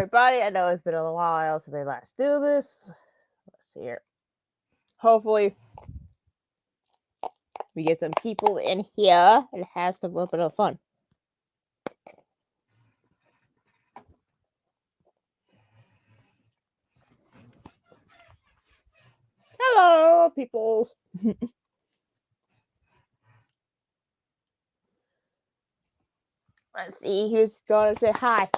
everybody. I know it's been a while since I last do this. Let's see here. Hopefully, we get some people in here and have some little bit of fun. Hello, peoples. Let's see who's going to say hi.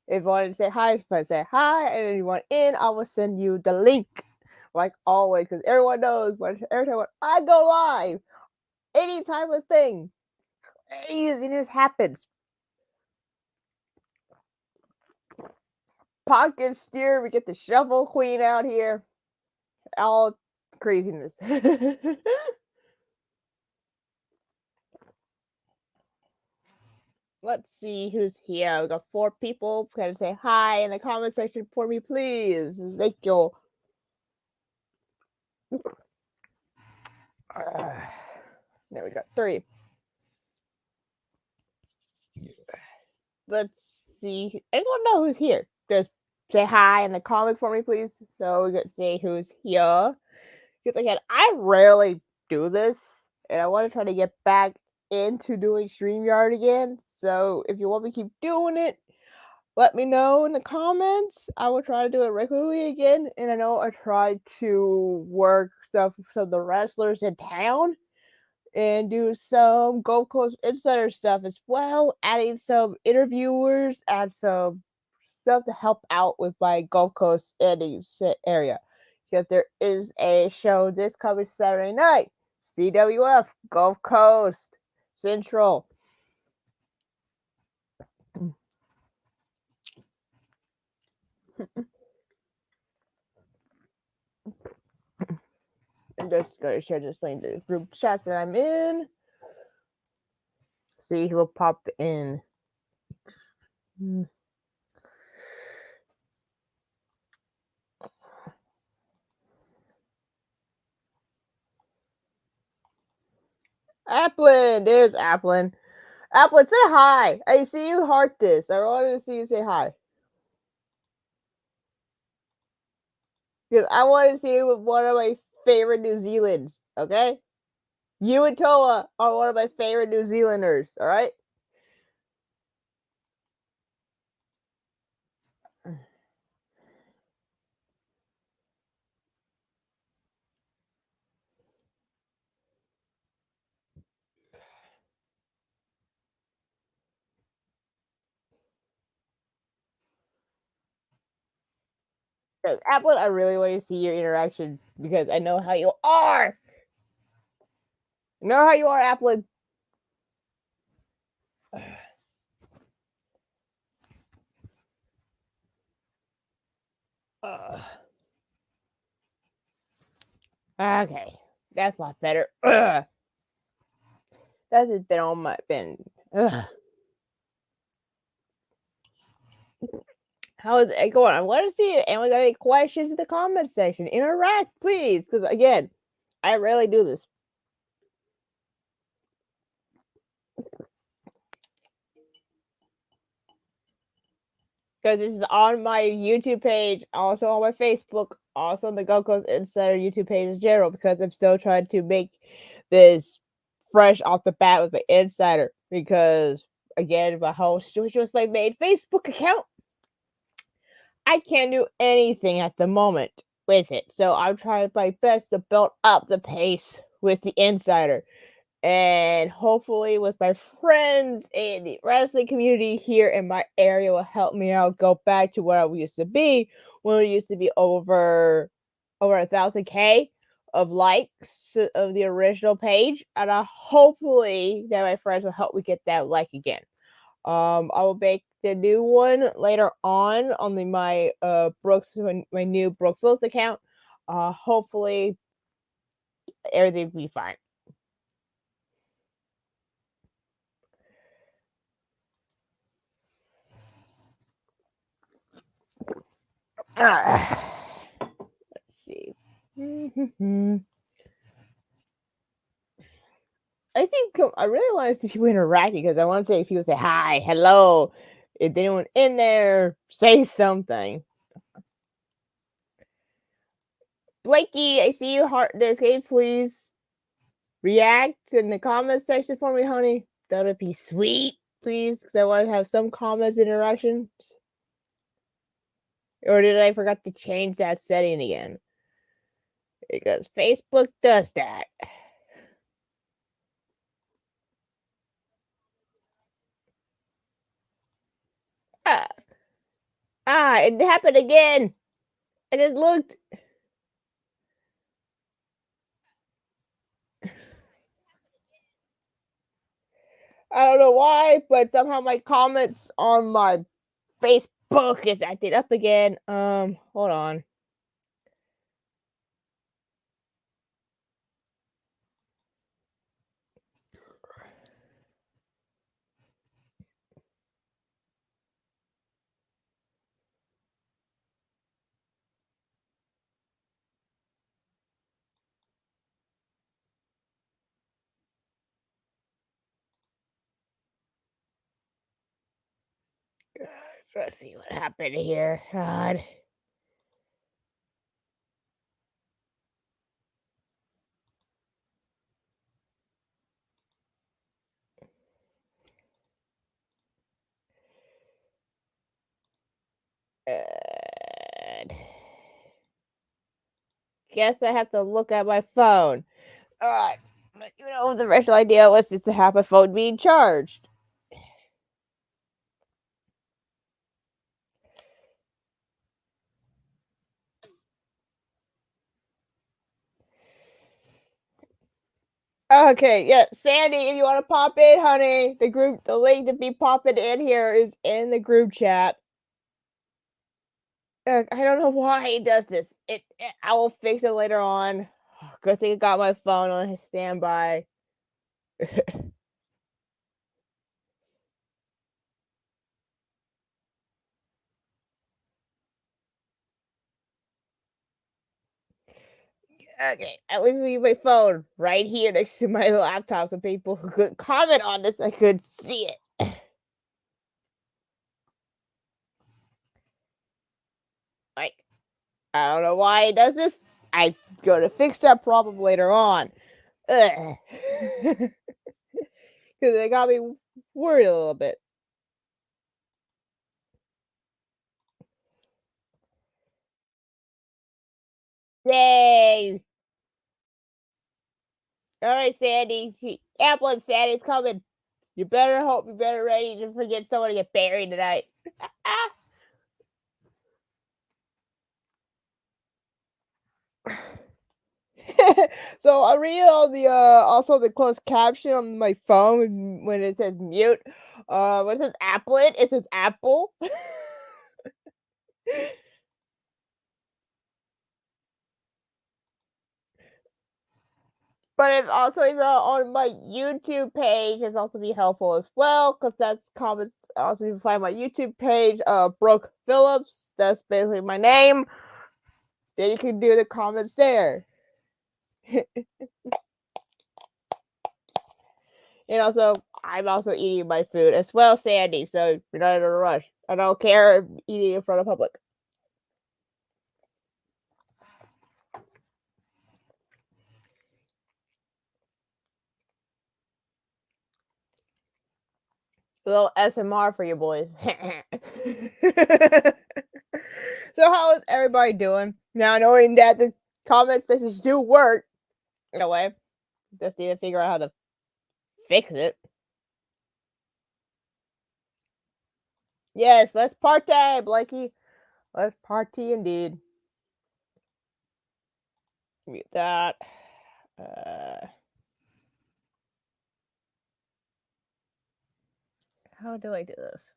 If you want to say hi, just say hi, and if you want in, I will send you the link, like always, because everyone knows every time I go live, any type of thing, craziness happens. Pocket steer, we get the shovel queen out here, all craziness. Let's see who's here. We got 4 people. Can say hi in the comment section for me, please? Thank you. There we got 3. Let's see. I just want to know who's here. Just say hi in the comments for me, please. So we can say who's here. Because again, I rarely do this, and I want to try to get back into doing StreamYard again. So if you want me to keep doing it, let me know in the comments. I will try to do it regularly again. And I know I tried to work stuff with some of the wrestlers in town and do some Gold Coast Insider stuff as well, adding some interviewers, add some stuff to help out with my Gulf Coast area. Because there is a show this coming Saturday night, CWF Gulf Coast Central. I'm just going to share this link to the group chats that I'm in. See who will pop in. Applin, there's Applin. Applin, say hi. I see you heart this. I wanted to see you say hi. Because I wanted to see you with one of my favorite New Zealands, okay? You and Toa are one of my favorite New Zealanders, alright? Because Applin, I really want to see your interaction because I know how you are. I know how you are, Applin. Okay, that's a lot better. That has been on my How is it going? I want to see it. And we got any questions in the comment section? Interact, please. Because again, I rarely do this. Because this is on my YouTube page, also on my Facebook, also on the Gold Coast Insider YouTube page in general, because I'm still trying to make this fresh off the bat with my Insider. Because, again, my whole situation with my main Facebook account, I can't do anything at the moment with it. So I'm trying my best to build up the pace with the Insider. And hopefully with my friends in the wrestling community here in my area will help me out go back to where we used to be when we used to be over 1,000K of likes of the original page, and hopefully that my friends will help me get that like again. I will make the new one later on my Brooks, my new Brooks Wills account. Hopefully everything will be fine. Let's see. I think I really want to see people interact because I want to say if people say hi, hello, If anyone in there, say something. Blakey, I see you heart this. Can you please react in the comment section for me, honey? That would be sweet, please, because I want to have some comments interactions. Or did I forget to change that setting again? Because Facebook does that. It happened again. I just looked. I don't know why, but somehow my comments on my Facebook is acting up again. Hold on. Let's see what happened here. God. Guess I have to look at my phone. Alright. You know, the original idea was just to have my phone being charged. Okay, yeah, Sandy, if you want to pop in, honey, the link to be popping in here is in the group chat. I don't know why he does this. I will fix it later on. Good thing I got my phone on his standby. Okay, at least leave my phone right here next to my laptop so people who could comment on this, I could see it. Like, I don't know why he does this. I'm gonna fix that problem later on. Because it got me worried a little bit. Yay! All right, Sandy. Apple and Sandy's coming. You better hope you better ready to forget someone to get buried tonight. So I read all the also the closed caption on my phone when it says mute. When it says applet, it says apple. But it also even on my YouTube page has also be helpful as well, because that's comments also you can find my YouTube page, Brooke Phillips. That's basically my name. Then you can do the comments there. And also, I'm also eating my food as well, Sandy. So you're not in a rush. I don't care eating in front of public. A little SMR for you boys. So how is everybody doing? Now knowing that the comment sections do work in a way. Just need to figure out how to fix it. Yes, let's party, Blakey. Let's party indeed. Mute that. How do I do this?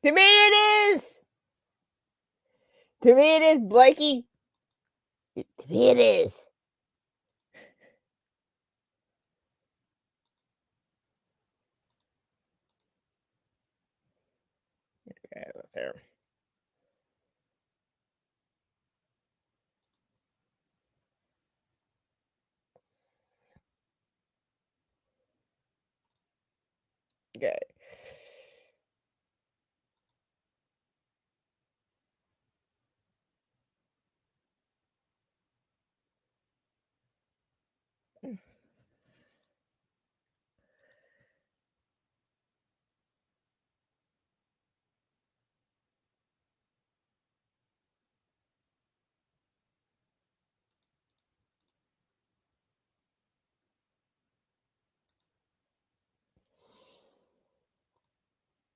To me it is. To me it is, Blakey. To me, it is. Okay, let's hear. Okay.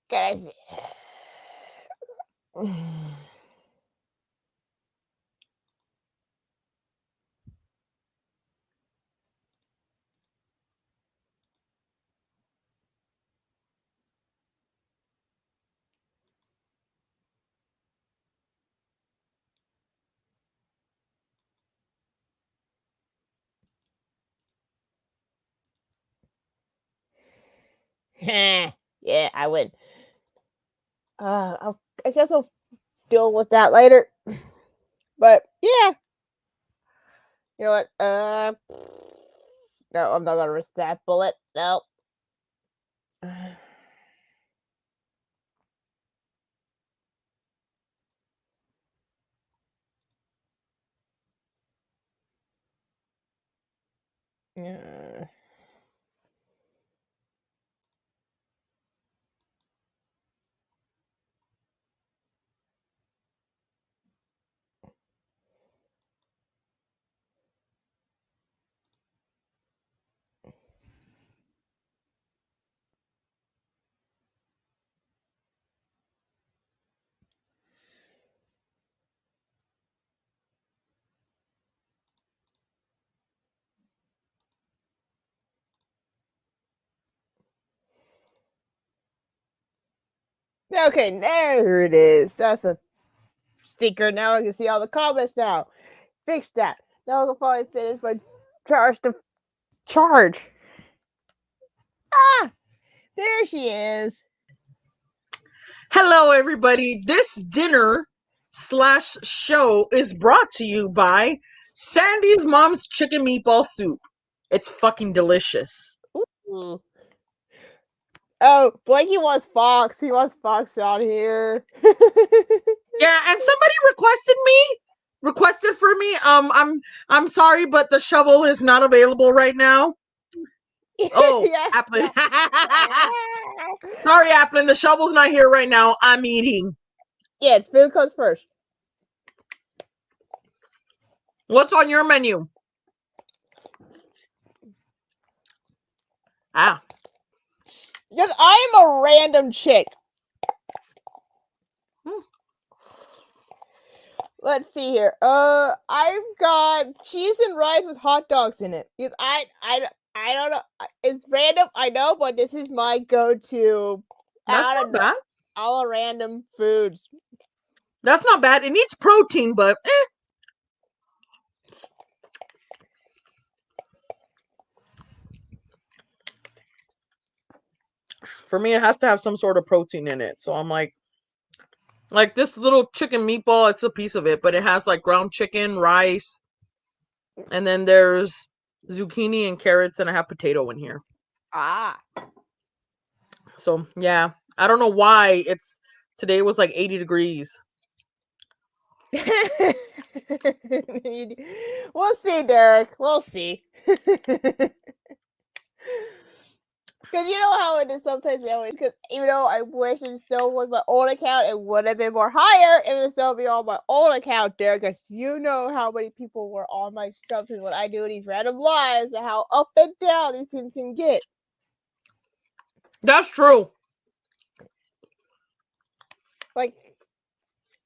Guys. Yeah, I win. I guess I'll deal with that later. But yeah, you know what? No, I'm not gonna risk that bullet. No. Yeah. Okay, there it is. That's a sticker. Now I can see all the comments now. Fix that. Now I can finally finish my charge to charge. Ah, there she is. Hello, everybody. This dinner/show is brought to you by Sandy's Mom's Chicken Meatball Soup. It's fucking delicious. Ooh. Oh, Blakey wants Fox. He wants Fox out here. Yeah, and somebody requested for me. I'm sorry, but the shovel is not available right now. Oh, Yeah. Applin. Sorry, Applin. The shovel's not here right now. I'm eating. Yeah, food comes first. What's on your menu? Ah. Because I am a random chick. Let's see here. I've got cheese and rice with hot dogs in it. Because I don't know. It's random, I know, but this is my go-to. That's not bad. All random foods. That's not bad. It needs protein, but for me, it has to have some sort of protein in it. So I'm like this little chicken meatball, it's a piece of it, but it has like ground chicken, rice, and then there's zucchini and carrots, and I have potato in here. Ah. So yeah, I don't know why today was like 80 degrees. We'll see, Derek. We'll see. Because you know how it is sometimes, because even though I wish it still was my old account, it would have been more higher. It would still be on my old account there, because you know how many people were on my stuff and when I do these random lives and how up and down these things can get. That's true. Like,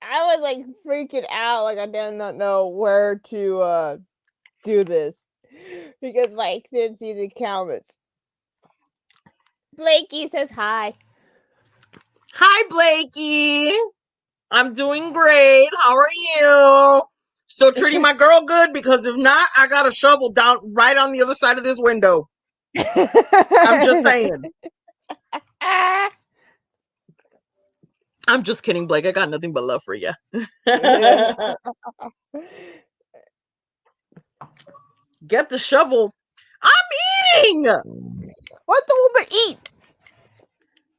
I was like freaking out, like I did not know where to do this because Mike didn't see the comments. Blakey says hi. Hi, Blakey. I'm doing great. How are you? Still treating my girl good, because if not, I got a shovel down right on the other side of this window. I'm just saying. I'm just kidding, Blake. I got nothing but love for you. Get the shovel. I'm eating. What the woman eat?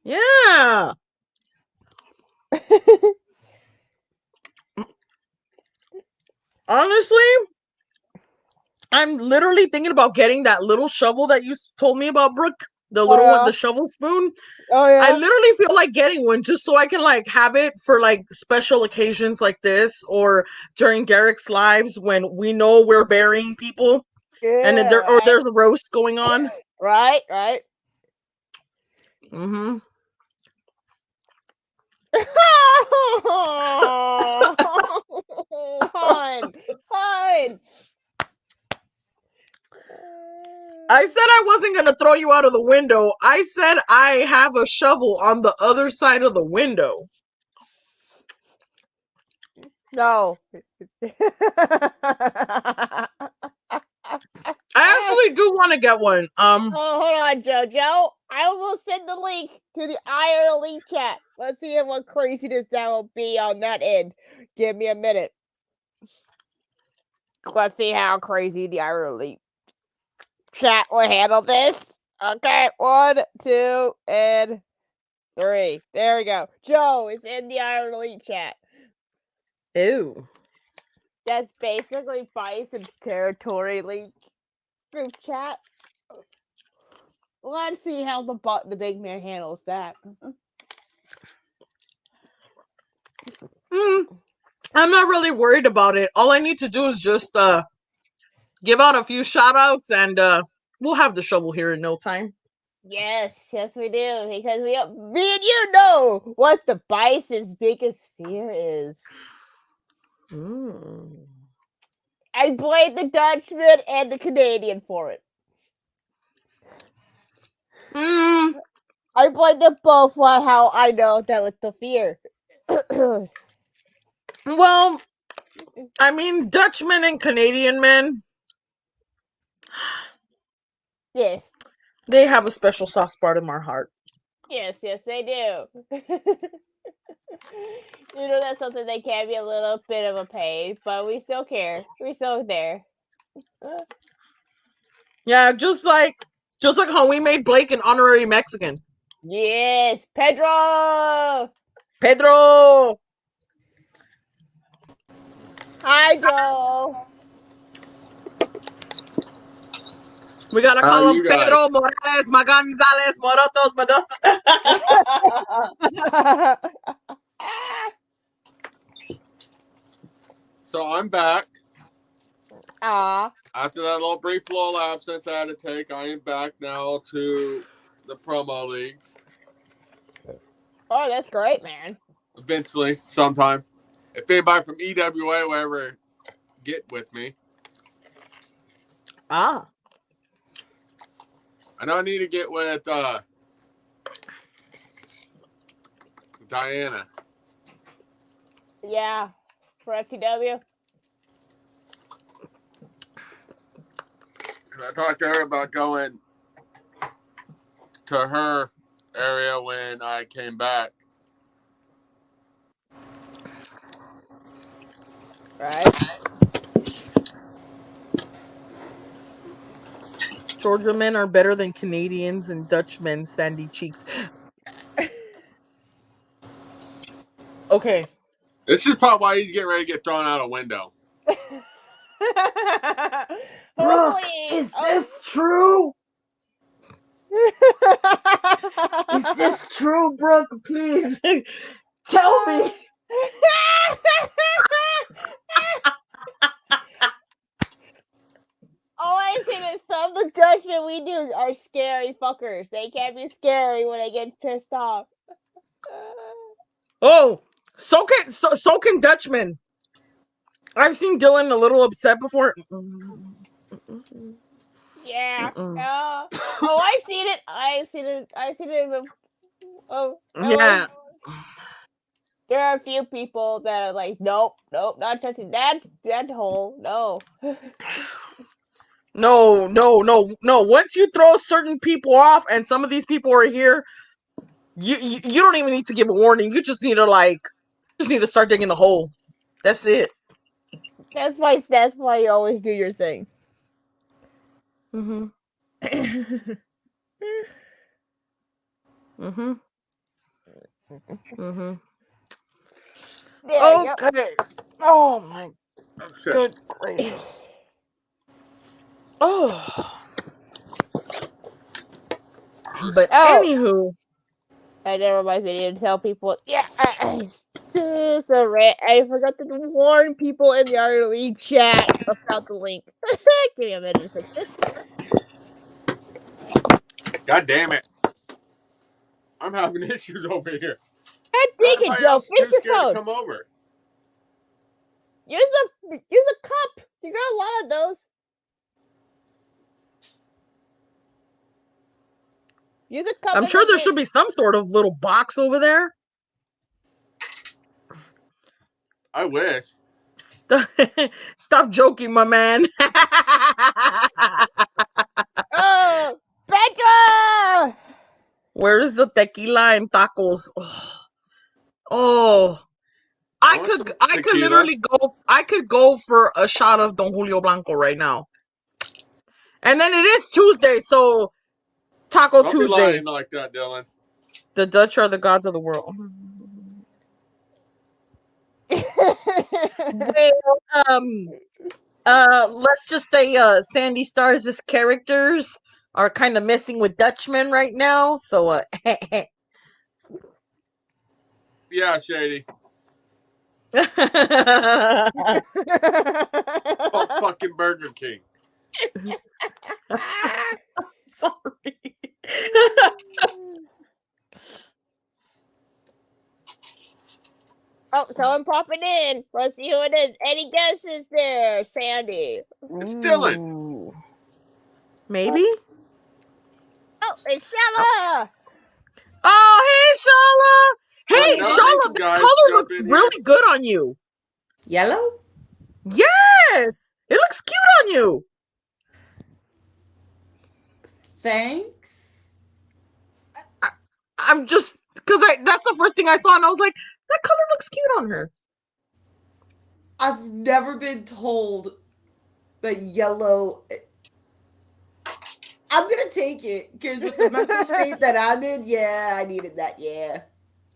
Yeah. Honestly, I'm literally thinking about getting that little shovel that you told me about, Brooke. The little one, the shovel spoon. Oh yeah. I literally feel like getting one just so I can like have it for like special occasions like this, or during Derek's lives when we know we're burying people, and then there's a roast going on. Right. Mm-hmm. Fine. I said I wasn't gonna throw you out of the window. I said I have a shovel on the other side of the window. No. I actually do want to get one. Oh, hold on, Jojo. I will send the link to the Iron Elite chat. Let's see what craziness that will be on that end. Give me a minute. Let's see how crazy the Iron Elite chat will handle this. Okay, 1, 2, and 3. There we go. Joe is in the Iron Elite chat. Ew. That's basically Bison's territory leak group chat. Let's see how the big man handles that. I'm not really worried about it. All I need to do is just give out a few shout outs, and we'll have the shovel here in no time. Yes, we do. Because me and you know what the Bison's biggest fear is. I blame the Dutchman and the Canadian for it. I blame them both for how I know that with the fear. Well, I mean, Dutchmen and Canadian men. Yes. They have a special soft spot in my heart. Yes, they do. You know, that's something that can be a little bit of a pain, but we still care. We're still there. Yeah, just like how we made Blake an honorary Mexican. Yes, Pedro. Hi, Joe. We gotta call him Pedro Morales, Maganzales, Morotos, Medosa. So I'm back. Aw. After that little brief little absence I had to take, I am back now to the promo leagues. Oh, that's great, man. Eventually, sometime. If anybody from EWA will ever get with me. I know I need to get with Diana. Yeah, for FTW. I talked to her about going to her area when I came back. Right. Georgia men are better than Canadians and Dutchmen, sandy cheeks. Okay. This is probably why he's getting ready to get thrown out a window. Brooke, is this true? Is this true, Brooke? Please tell me. All I say is some of the Dutchmen we do are scary fuckers. They can't be scary when they get pissed off. Oh, so can Dutchmen. I've seen Dylan a little upset before. Yeah. Oh, I've seen it. I've seen it. Oh, yeah. there are a few people that are like, nope, not touching that hole. No. No. Once you throw certain people off, and some of these people are here, you don't even need to give a warning. You just need to start digging the hole. That's it. That's why you always do your thing. Mm-hmm. Mm-hmm. Mm-hmm. There you Okay. Oh my Oh, shit. good gracious. Oh. But Oh. anywho, I never reminds me to tell people. Yeah, I forgot to warn people in the Iron League chat about the link. Give me a minute to fix this. God damn it. I'm having issues over here. God dang it, Everybody Joe! else is Fix too your scared to phone. come over. Use a cup. You got a lot of those. Use a cup. I'm sure there should be some sort of little box over there. I wish. Stop joking, my man. Oh, Petra! Where is the tequila and tacos? Oh. I want could some tequila. literally go for a shot of Don Julio Blanco right now. And then it is Tuesday, so Taco Don't be Tuesday. lying like that, Dylan. The Dutch are the gods of the world. Well, let's just say Sandy Stars' characters are kind of messing with Dutchmen right now, so Yeah, Shady. Called fucking Burger King. Sorry. Oh, someone popping in. Let's see who it is. Any guesses there, Sandy? It's Dylan. Maybe? Oh, it's Shella! Oh, hey, Shala! Hey, Now I need Shala, some the guys color to jump looks in really here. good on you. Yellow? Yes! It looks cute on you. Thanks. I'm just, because that's the first thing I saw, and I was like, that color looks cute on her. I've never been told that yellow. I'm gonna take it because with the mental state that I'm in, yeah, I needed that. Yeah.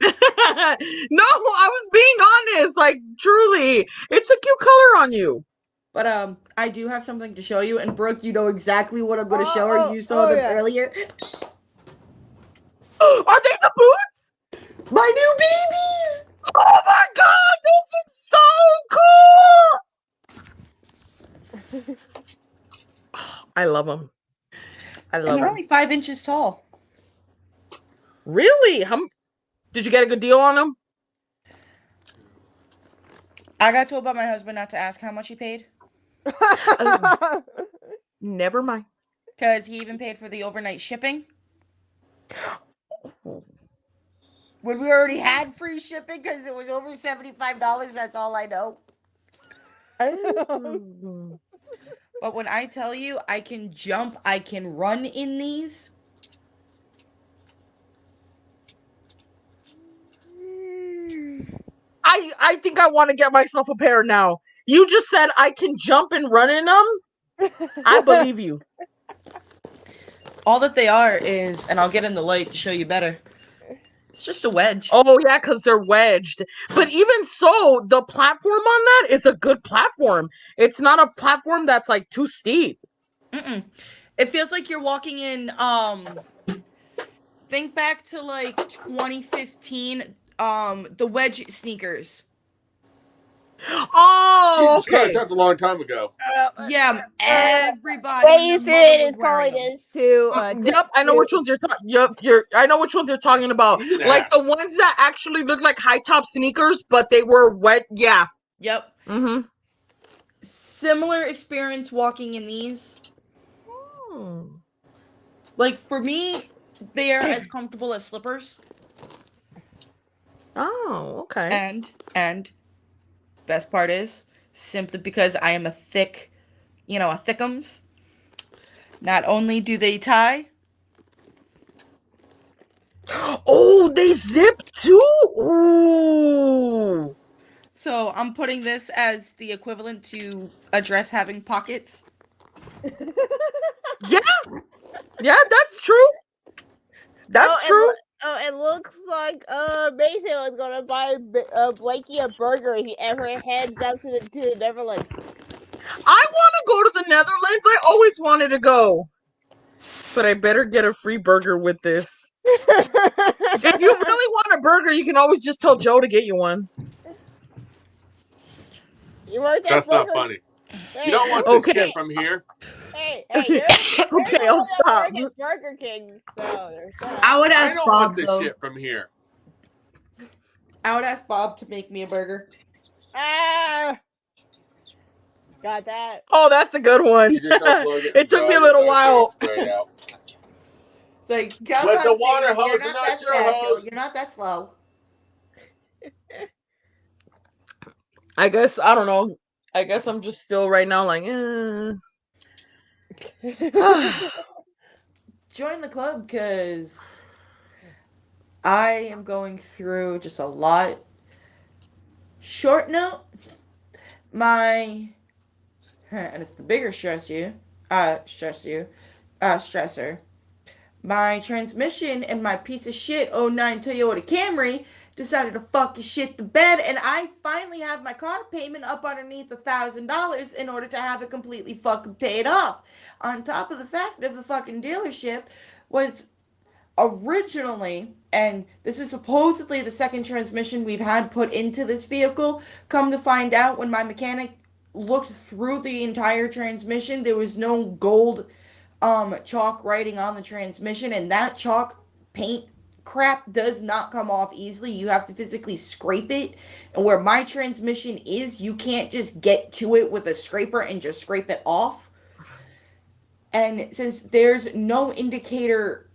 No, I was being honest. Like, truly, it's a cute color on you. But I do have something to show you, and Brooke, you know exactly what I'm gonna show her. You saw them earlier. Are they the boots? My new babies! Oh my god, this is so cool! I love them. I And love they're them. only 5 inches tall. Really? Did you get a good deal on them? I got told by my husband not to ask how much he paid. Never mind. Because he even paid for the overnight shipping. When we already had free shipping because it was over $75, that's all I know. But when I tell you I can jump, I can run in these. I think I want to get myself a pair now. You just said I can jump and run in them? I believe you. All that they are is, and I'll get in the light to show you better. It's just a wedge. Oh, yeah, because they're wedged. But even so, the platform on that is a good platform. It's not a platform that's, like, too steep. Mm-mm. It feels like you're walking in, think back to, like, 2015, the wedge sneakers. Oh, Jesus Christ, okay. that's a long time ago. Yeah, everybody. and Jason their mother is was wearing calling them. this to. Yep, I know which ones you're talking. Yep, I know which ones you're talking about. He's an Like the ass. ones that actually look like high top sneakers, but they were wet. Yeah. Yep. Mm-hmm. Similar experience walking in these. Like, for me, they are as comfortable as slippers. Oh, okay. And best part is simply because I am a thick, a thickums. Not only do they tie, Oh, they zip too. Ooh. so I'm putting this as the equivalent to a dress having pockets. Yeah, yeah, that's true. That's true. It looks like Mason was gonna buy Blakey a burger if he ever heads up to the Netherlands. I want to go to the Netherlands. I always wanted to go, but I better get a free burger with this. If you really want a burger, you can always just tell Joe to get you one. You want that That's not burger? funny. Hey, You don't want Okay. this shit from here. Hey, you're Okay, the I'll one that stop. work at Burger King, so there's that. I would I ask don't Bob want this though. shit from here. I would ask Bob to make me a burger. Ah, got that. Oh, that's a good one. You just unplug it. It took me a little while. Straight out. It's like, come With on, the water Sadie, hose you're and not not that your special. hose. You're not that slow. I guess I don't know. I guess I'm just still right now like, Join the club because I am going through just a lot. Short note, and it's the bigger stressor. My transmission and my piece of shit 09 Toyota Camry decided to fucking shit the bed, and I finally have my car payment up underneath $1,000 in order to have it completely fucking paid off. On top of the fact of the fucking dealership was originally, and this is supposedly the second transmission we've had put into this vehicle, come to find out when my mechanic looked through the entire transmission, there was no gold chalk writing on the transmission, and that chalk paint crap does not come off easily. You have to physically scrape it, and where my transmission is, you can't just get to it with a scraper and just scrape it off. And since there's no indicator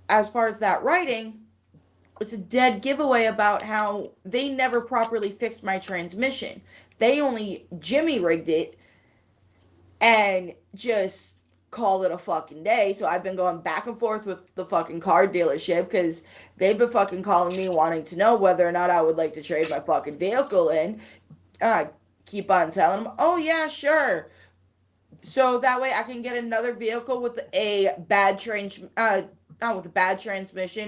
as far as that writing, it's a dead giveaway about how they never properly fixed my transmission. They only jimmy rigged it and just call it a fucking day. So I've been going back and forth with the fucking car dealership because they've been fucking calling me wanting to know whether or not I would like to trade my fucking vehicle in. I keep on telling them, oh yeah, sure. So that way I can get another vehicle with a bad transmission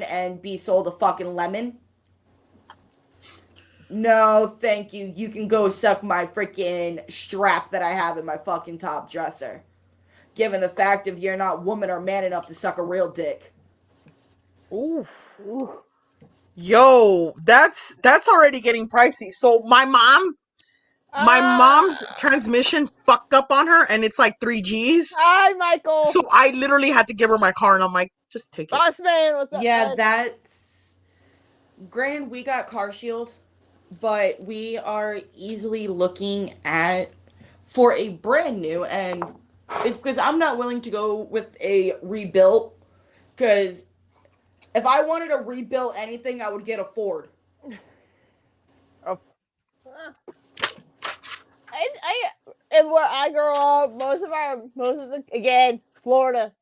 and be sold a fucking lemon. No, thank you. You can go suck my freaking strap that I have in my fucking top dresser. Given the fact if you're not woman or man enough to suck a real dick. Ooh. Yo, that's already getting pricey. So my mom's transmission fucked up on her, and it's like 3 Gs. Hi, Michael. So I literally had to give her my car, and I'm like, just take it. Boss man, what's up? Yeah, man? that's... Granted, we got Car Shield, but we are easily looking at for a brand new, and it's because I'm not willing to go with a rebuilt, because if I wanted to rebuild anything, I would get a Ford. And where I grew up, most of the again, Florida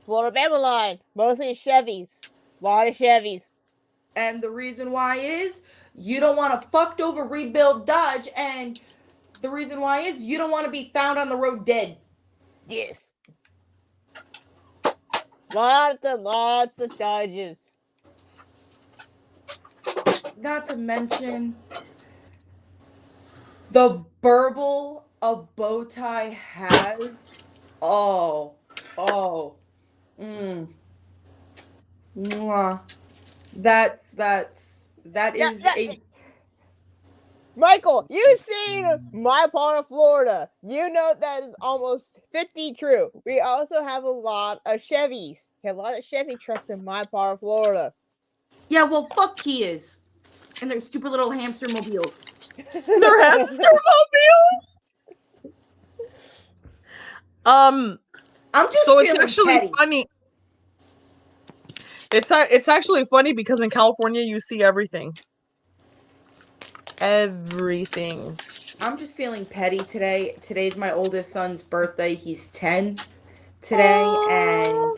Bama line, mostly Chevys, a lot of Chevys. And the reason why is you don't want a fucked over rebuild Dodge, and the reason why is you don't want to be found on the road dead. Yes. Lots of Dodges. Not to mention the burble a bow tie has. Mwah. That is a... Michael, you've seen my part of Florida. You know that is almost 50 true. We also have a lot of Chevys. We have a lot of Chevy trucks in my part of Florida. Yeah, well, fuck Kias. And their stupid little hamster mobiles. They're hamster mobiles. I'm just so feeling it's actually petty. funny. It's actually funny because in California you see everything. everything. I'm just feeling petty today. Today's my oldest son's birthday. He's 10 today, and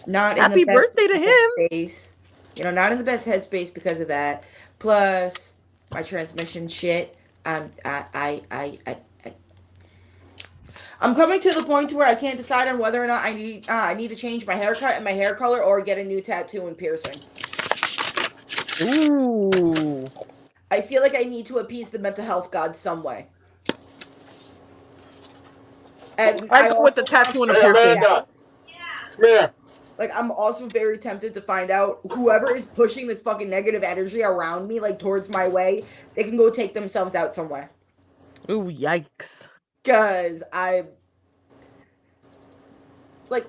not in the Happy best birthday to him. headspace. You know, not in the best headspace because of that. Plus, my transmission shit. I'm coming to the point where I can't decide on whether or not I need to change my haircut and my hair color or get a new tattoo and piercing. Ooh. I feel like I need to appease the mental health gods some way. And I go with the tattoo and the Hey, piercing. Amanda. Come here. Like, I'm also very tempted to find out whoever is pushing this fucking negative energy around me, like, towards my way, they can go take themselves out somewhere. Ooh, yikes. Because like,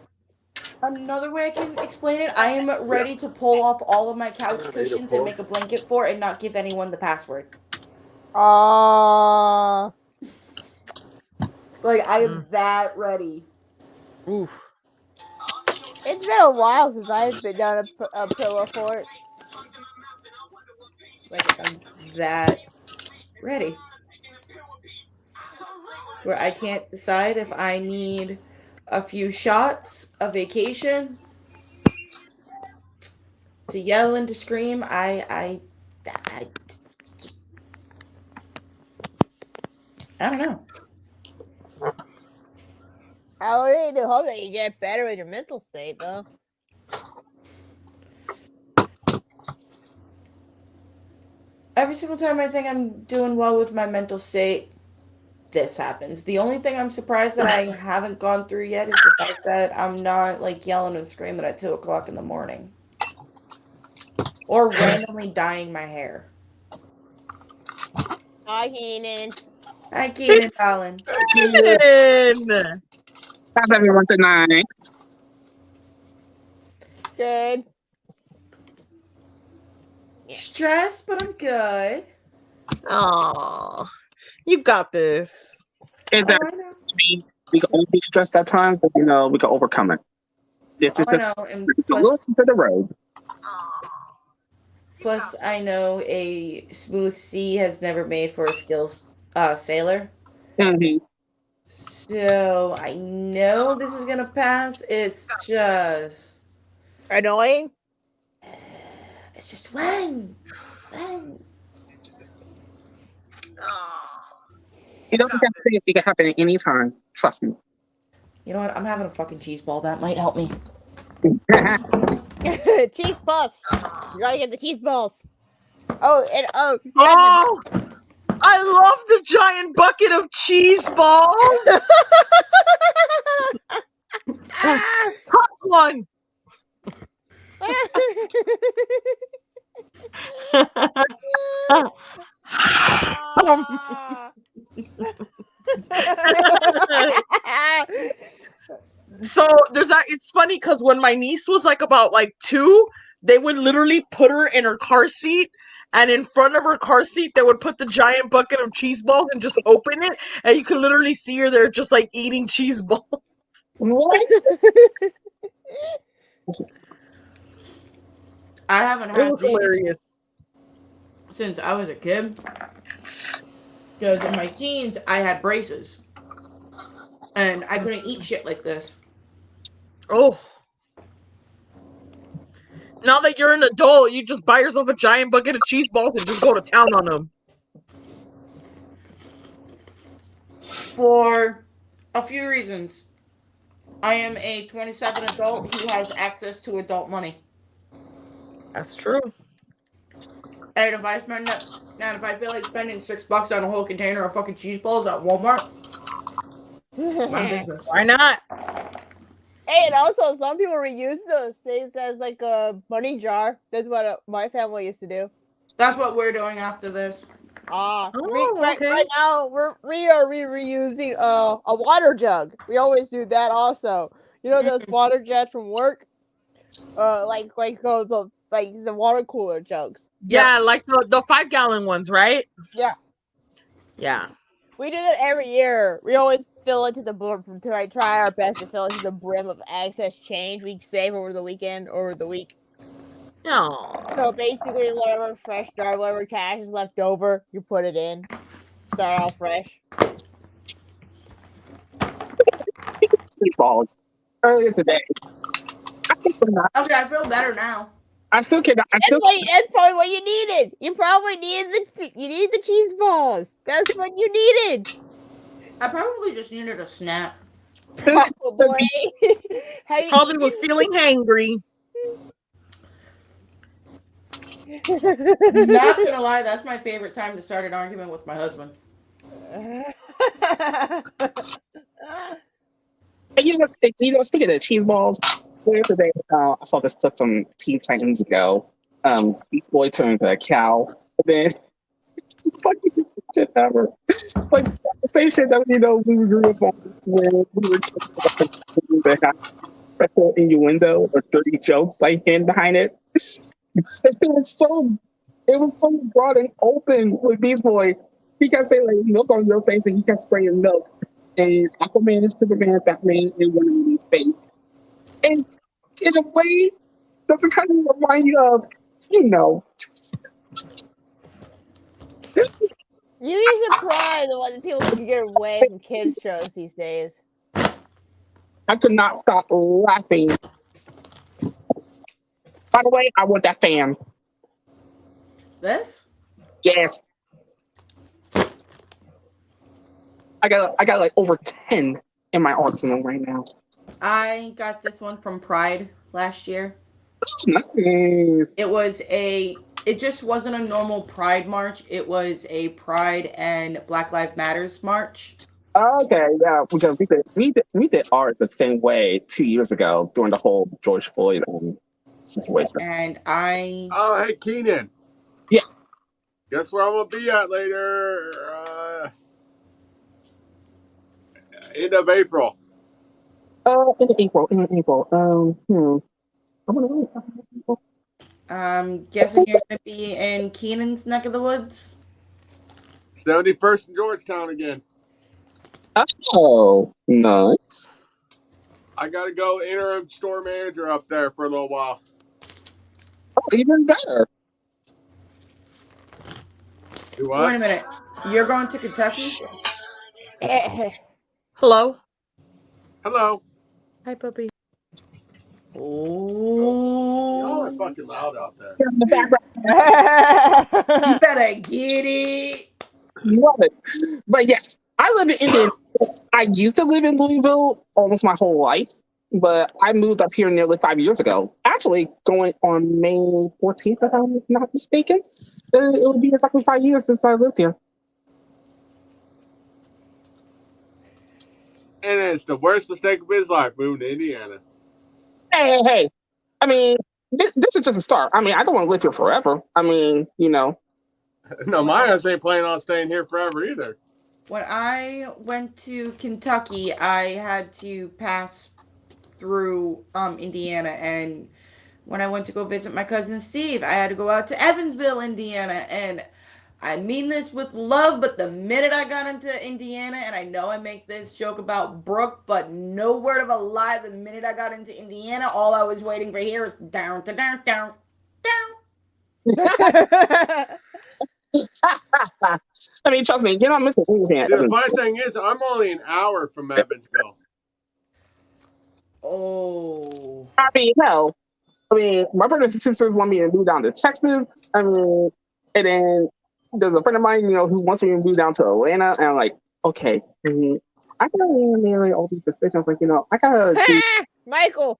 another way I can explain it, I am ready to pull off all of my couch cushions and make a blanket fort and not give anyone the password. Like, I am that ready. Oof. It's been a while since I've been down a pillow fort. Like, I'm that ready. Where I can't decide if I need a few shots, a vacation, to yell and to scream. I don't know. I really do hope that you get better with your mental state, though. Every single time I think I'm doing well with my mental state, this happens. The only thing I'm surprised that I haven't gone through yet is the fact that I'm not, like, yelling and screaming at 2 o'clock in the morning. Or randomly dyeing my hair. Hi, Keenan. Hi, Keenan, darling. Keenan. How's everyone tonight? Good. Stressed, but I'm good. Aw, you got this. Is that I know. we can all be stressed at times, but you know we can overcome it. This is I know. And it's a little to the road. plus, I know a smooth sea has never made for a skilled sailor. Mm-hmm. So I know this is gonna pass. It's just Annoying? It's just when. You don't have to think it can happen at any time. Trust me. You know what? I'm having a fucking cheese ball. That might help me. Cheese puffs. You gotta get the cheese balls. Oh, and Oh, I love the giant bucket of cheese balls. Top one. So there's that. It's funny because when my niece was like about 2, they would literally put her in her car seat, and in front of her car seat they would put the giant bucket of cheese balls and just open it, and you could literally see her there just like eating cheese balls. What? I haven't It had was these hilarious. since I was a kid. Because in my teens, I had braces. And I couldn't eat shit like this. Oh. Now that you're an adult, you just buy yourself a giant bucket of cheese balls and just go to town on them. For a few reasons. I am a 27 adult who has access to adult money. That's true. And if I feel like spending $6 on a whole container of fucking cheese balls at Walmart, it's my business. Why not? Hey, and also some people reuse those things as like a money jar. That's what my family used to do. That's what we're doing after this. Oh, Right now we are reusing a water jug. We always do that also. You know those water jets from work, like those like the water cooler jugs. Yeah, like the 5-gallon ones, right? Yeah. Yeah. We do that every year. We always fill it to the brim to try our best to fill it to the brim of excess change we save over the weekend, over the week. No. So basically, whatever fresh start, whatever cash is left over, you put it in. Start all fresh. Cheese balls. Earlier today. Okay, I feel better now. I still cannot. That's probably what you needed. You probably needed the cheese balls. That's what you needed. I probably just needed a snack. Probably. Probably was feeling hangry. Not gonna lie, that's my favorite time to start an argument with my husband. Speaking of cheese balls, earlier today, I saw this clip from Teen Titans Go. Beast Boy turned into a cow, and then funniest shit ever. Like the same shit that we grew up on when we were kids. That had sexual innuendo or dirty jokes like hidden behind it. It was so broad and open with Beast Boy. He kept saying like milk on your face, and he kept spraying milk. And Aquaman and Superman, Batman, and Wonder Woman's face. And in a way, doesn't kind of remind you of, You'd be surprised at what people can get away from kids shows these days. I could not stop laughing. By the way, I want that fan. This? Yes. I got like over 10 in my arsenal right now. I got this one from Pride last year. Nice. It just wasn't a normal Pride march. It was a Pride and Black Lives Matters march. Okay, yeah, because we did ours the same way 2 years ago during the whole George Floyd situation. And Oh, hey, Keenan. Yes. Guess where I'm gonna be at later? End of April. In April. I'm guessing you're gonna be in Keenan's neck of the woods. 71st in Georgetown again. Oh, nice. I gotta go interim store manager up there for a little while. Oh, even better. Do So what? wait a minute. You're going to Kentucky? Hello. Hello. Hi, puppy. Y'all are fucking loud out there. In the background. You better get it. Love it. But yes, I live in Indiana. I used to live in Louisville almost my whole life, but I moved up here nearly 5 years ago. Actually, going on May 14th, if I'm not mistaken. It will be exactly 5 years since I lived here. And it's the worst mistake of his life moving to Indiana. Hey. I mean, this is just a start. I mean, I don't want to live here forever. I mean, No, my ass ain't planning on staying here forever either. When I went to Kentucky, I had to pass through Indiana, and when I went to go visit my cousin Steve, I had to go out to Evansville, Indiana, and I mean this with love, but the minute I got into Indiana, and I know I make this joke about Brooke, but no word of a lie, the minute I got into Indiana, all I was waiting for here is down, down, down, down. I mean, trust me, you're not missing anything. See, the funny thing is, I'm only an hour from Evansville. Oh. I mean, hell. I mean, my brothers and sisters want me to move down to Texas. I mean, and then there's a friend of mine, who wants me to move down to Atlanta. And I'm like, okay, I gotta marry all these decisions. Like, I gotta do. Michael.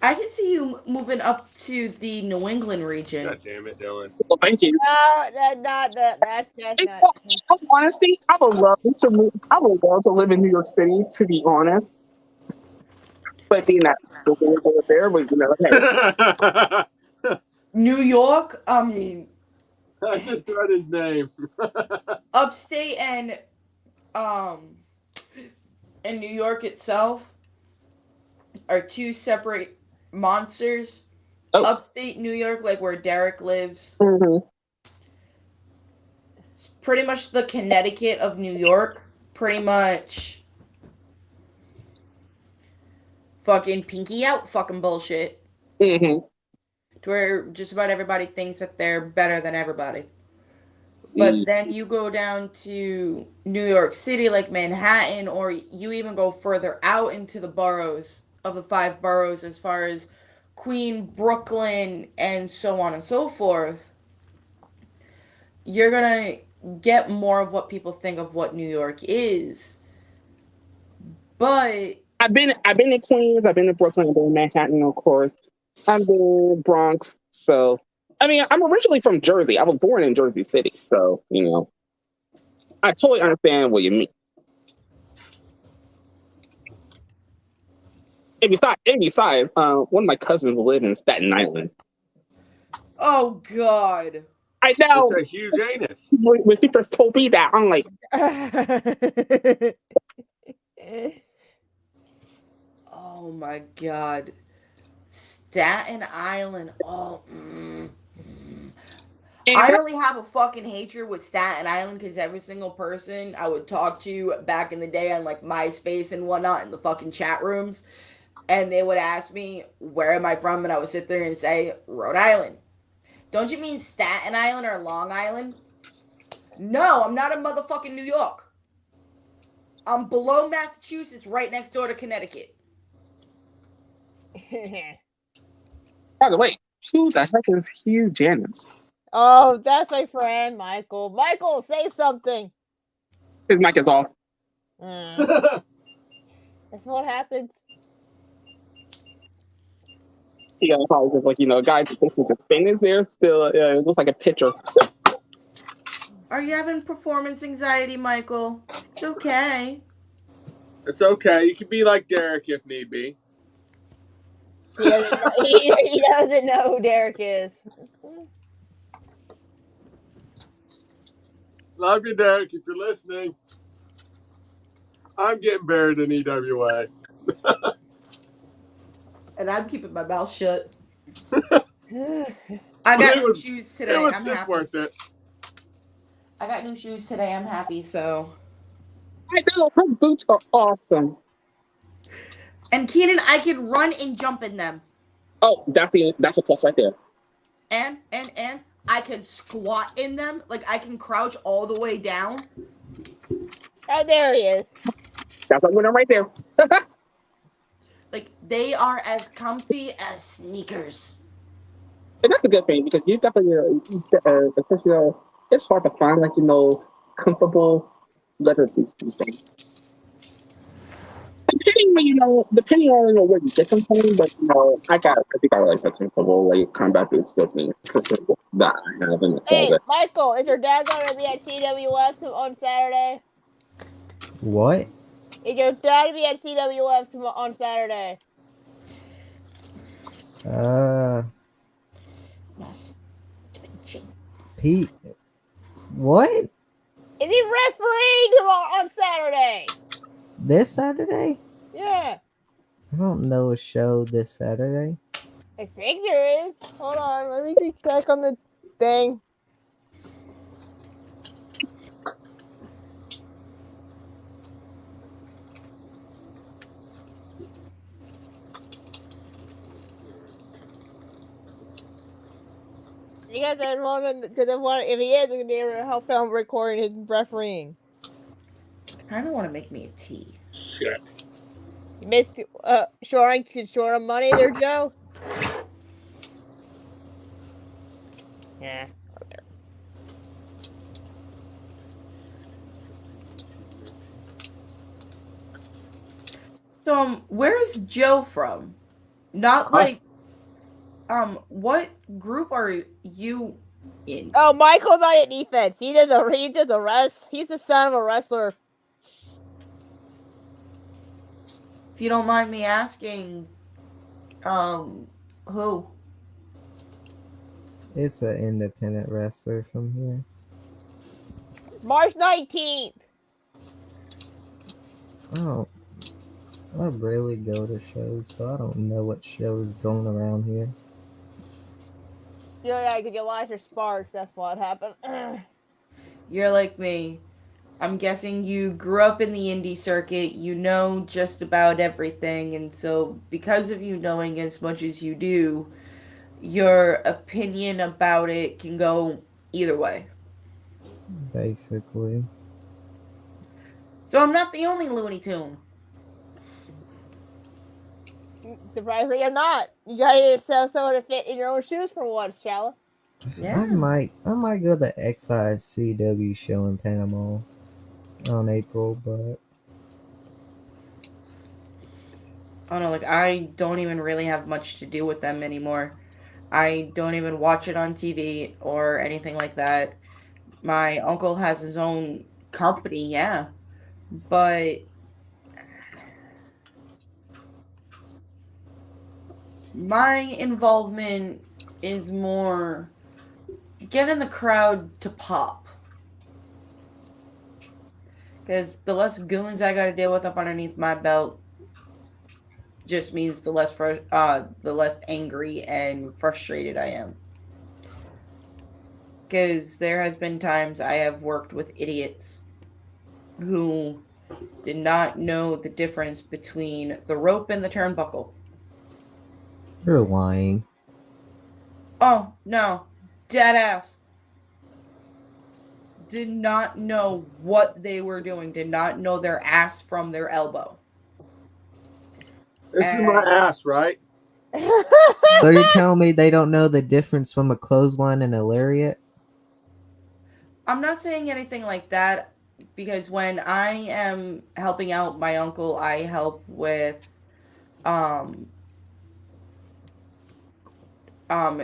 I can see you moving up to the New England region. God damn it, Dylan. Well, thank you. No, that's not. Honestly, I would love to move. I would love to live in New York City, to be honest. But being that still over there, but hey. New York, I mean, I just read his name. upstate and New York itself are two separate monsters. Oh. Upstate New York, like where Derek lives, Mm-hmm. it's pretty much the Connecticut of New York. Pretty much fucking pinky out fucking bullshit. Mm-hmm. to where just about everybody thinks that they're better than everybody. But then you go down to New York City, like Manhattan, or you even go further out into the boroughs of the 5 boroughs as far as Queen, Brooklyn, and so on and so forth. You're going to get more of what people think of what New York is. But I've been to Queens, I've been to Brooklyn, I've been to Manhattan, of course. I've been to Bronx, so I mean, I'm originally from Jersey. I was born in Jersey City, so I totally understand what you mean. And besides, one of my cousins live in Staten Island. oh god. I know. It's a huge anus. When she first told me that, I'm like, oh my god. Staten Island. Oh. I really have a fucking hatred with Staten Island because every single person I would talk to back in the day on like MySpace and whatnot in the fucking chat rooms, and they would ask me, where am I from? And I would sit there and say, Rhode Island. Don't you mean Staten Island or Long Island? No, I'm not in motherfucking New York. I'm below Massachusetts, right next door to Connecticut. by the way, who the heck is Hugh Janus? Oh, that's my friend, Michael. Michael, say something. His mic is off. That's what happens. Yeah, probably just like, guys, this is a thing is there still. It looks like a picture. Are you having performance anxiety, Michael? It's okay. It's okay. You can be like Derek if need be. He doesn't know who Derek is. Love you, Derek, if you're listening. I'm getting buried in EWA. And I'm keeping my mouth shut. I got new shoes today. It was I'm just happy. worth it. I got new shoes today. I'm happy, so. I know, her boots are awesome. And Keenan, I can run and jump in them. Oh, that's a plus right there. And I can squat in them. Like, I can crouch all the way down. Oh, there he is. That's a winner right there. Like, they are as comfy as sneakers. And that's a good thing because you definitely, especially, it's hard to find comfortable leather pieces. Depending on where you get them from, but I think I like the comfortable combat boots with me that I have in the Hey, closet. Michael, is your dad going to be at CWF on Saturday? What? Is your dad to be at CWF on Saturday? Pete. What? Is he refereeing on Saturday? This Saturday? Yeah. I don't know a show this Saturday. I think there is. Hold on, let me check on the thing. You guys don't want to, because if he is, they're going to help him recording his refereeing. I kind of want to make me a tea. Shit. You missed short on money there, Joe? Yeah. So, where's Joe from? Not like, what group are you in? Oh, Michael's on defense. He does a rest. He's the son of a wrestler. If you don't mind me asking, who? It's an independent wrestler from here. March 19th. Oh, I rarely go to shows, so I don't know what shows going around here. Yeah, because you lost your sparks. That's what happened. You're like me. I'm guessing you grew up in the indie circuit. You know just about everything. And so because of you knowing as much as you do, your opinion about it can go either way. Basically. So I'm not the only Looney Tune. Surprisingly, I'm not. You gotta yourself someone to fit in your own shoes for once, Shala. I might go to the XICW show in Panama on April, but I don't know, like, I don't even really have much to do with them anymore. I don't even watch it on TV or anything like that. My uncle has his own company, yeah. But my involvement is more getting the crowd to pop. Because the less goons I gotta deal with up underneath my belt just means the less angry and frustrated I am. Because there has been times I have worked with idiots who did not know the difference between the rope and the turnbuckle. you're lying. Oh, no. Dead ass. Did not know what they were doing. Did not know their ass from their elbow. This is my ass, right? So you're telling me they don't know the difference from a clothesline and a lariat? I'm not saying anything like that because when I am helping out my uncle, I help with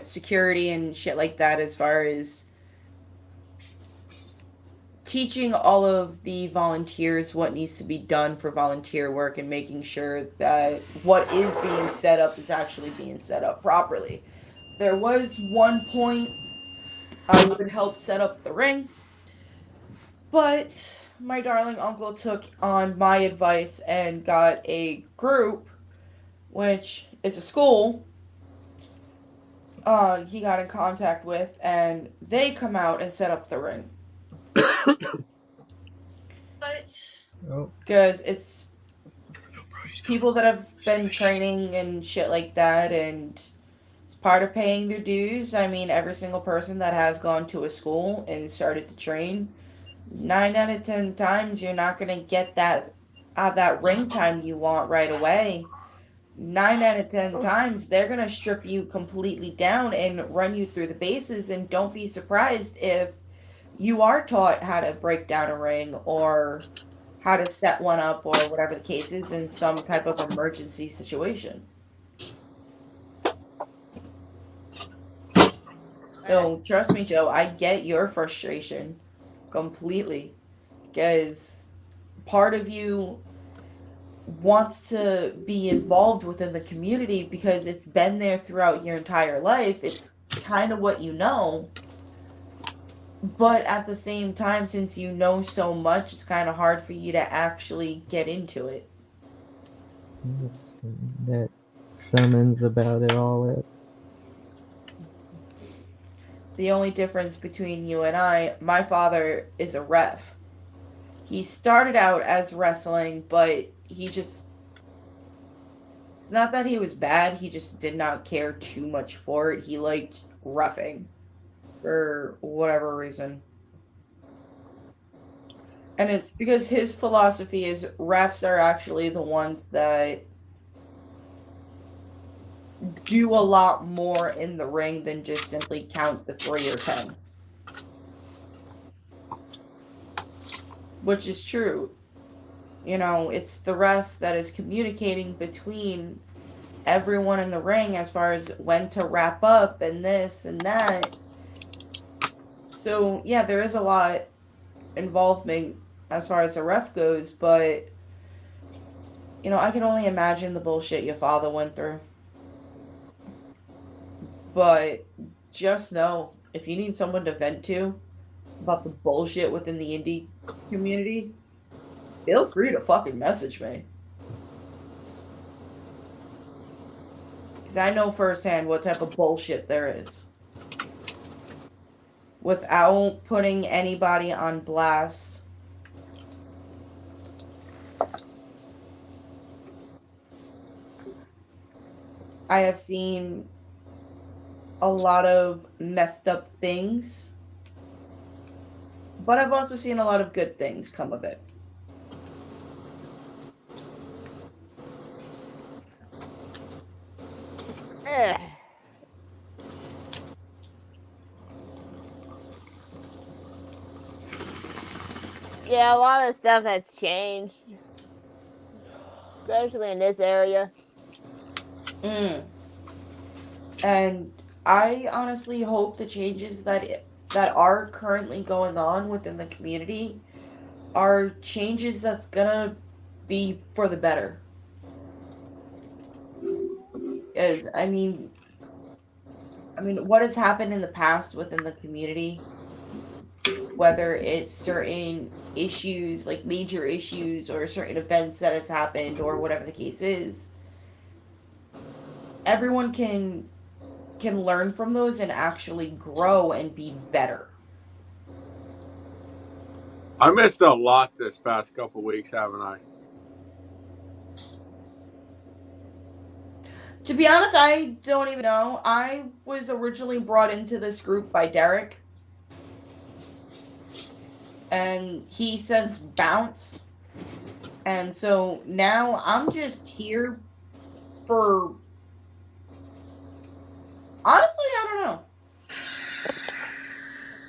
security and shit like that, as far as teaching all of the volunteers what needs to be done for volunteer work and making sure that what is being set up is actually being set up properly. There was one point I would help set up the ring, but my darling uncle took on my advice and got a group, which is a school, he got in contact with, and they come out and set up the ring. Oh. Because it's people that have been training and shit like that, and it's part of paying their dues. I mean, every single person that has gone to a school and started to train, 9 out of 10 times you're not gonna get that ring time you want right away. 9 out of 10 times they're gonna strip you completely down and run you through the bases, and don't be surprised if you are taught how to break down a ring or how to set one up or whatever the case is in some type of emergency situation. So trust me, Joe, I get your frustration completely, because part of you wants to be involved within the community because it's been there throughout your entire life. It's kind of what you know. But at the same time, since you know so much, it's kind of hard for you to actually get into it. That summons about it all. The only difference between you and I, my father is a ref. He started out as wrestling, but it's not that he was bad, he just did not care too much for it. He liked roughing for whatever reason. And it's because his philosophy is refs are actually the ones that do a lot more in the ring than just simply count the 3 or 10. Which is true. You know, it's the ref that is communicating between everyone in the ring as far as when to wrap up and this and that. So, yeah, there is a lot involvement as far as the ref goes, but, you know, I can only imagine the bullshit your father went through. But just know, if you need someone to vent to about the bullshit within the indie community, feel free to fucking message me. Because I know firsthand what type of bullshit there is. Without putting anybody on blast, I have seen a lot of messed up things, but I've also seen a lot of good things come of it. Ugh. Yeah, a lot of stuff has changed, especially in this area. And I honestly hope the changes that are currently going on within the community are changes that's gonna be for the better. Because I mean, what has happened in the past within the community, whether it's certain issues, like major issues, or certain events that has happened, or whatever the case is, everyone can learn from those and actually grow and be better. I missed a lot this past couple weeks, haven't I? To be honest, I don't even know. I was originally brought into this group by Derek, and he since bounced. And so now I'm just here for. Honestly, I don't know.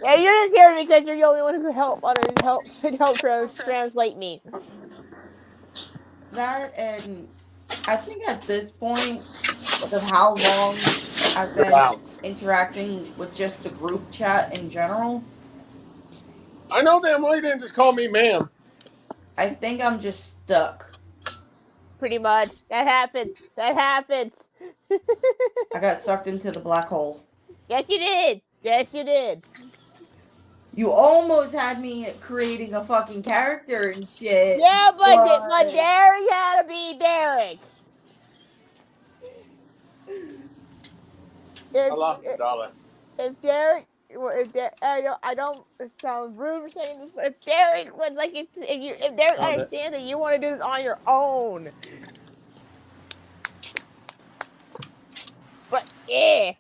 Yeah, you're just here because you're the only one who can help translate me. That, and I think at this point, because of how long I've been interacting with just the group chat in general, I know damn well you didn't just call me ma'am. I think I'm just stuck. Pretty much. That happens. I got sucked into the black hole. Yes, you did. You almost had me creating a fucking character and shit. Yeah, but Derek had to be Derek. I lost a dollar. If Derek, I don't sound rude for saying this, but if Derek was like, if Derek understands that you want to do this on your own, but yeah.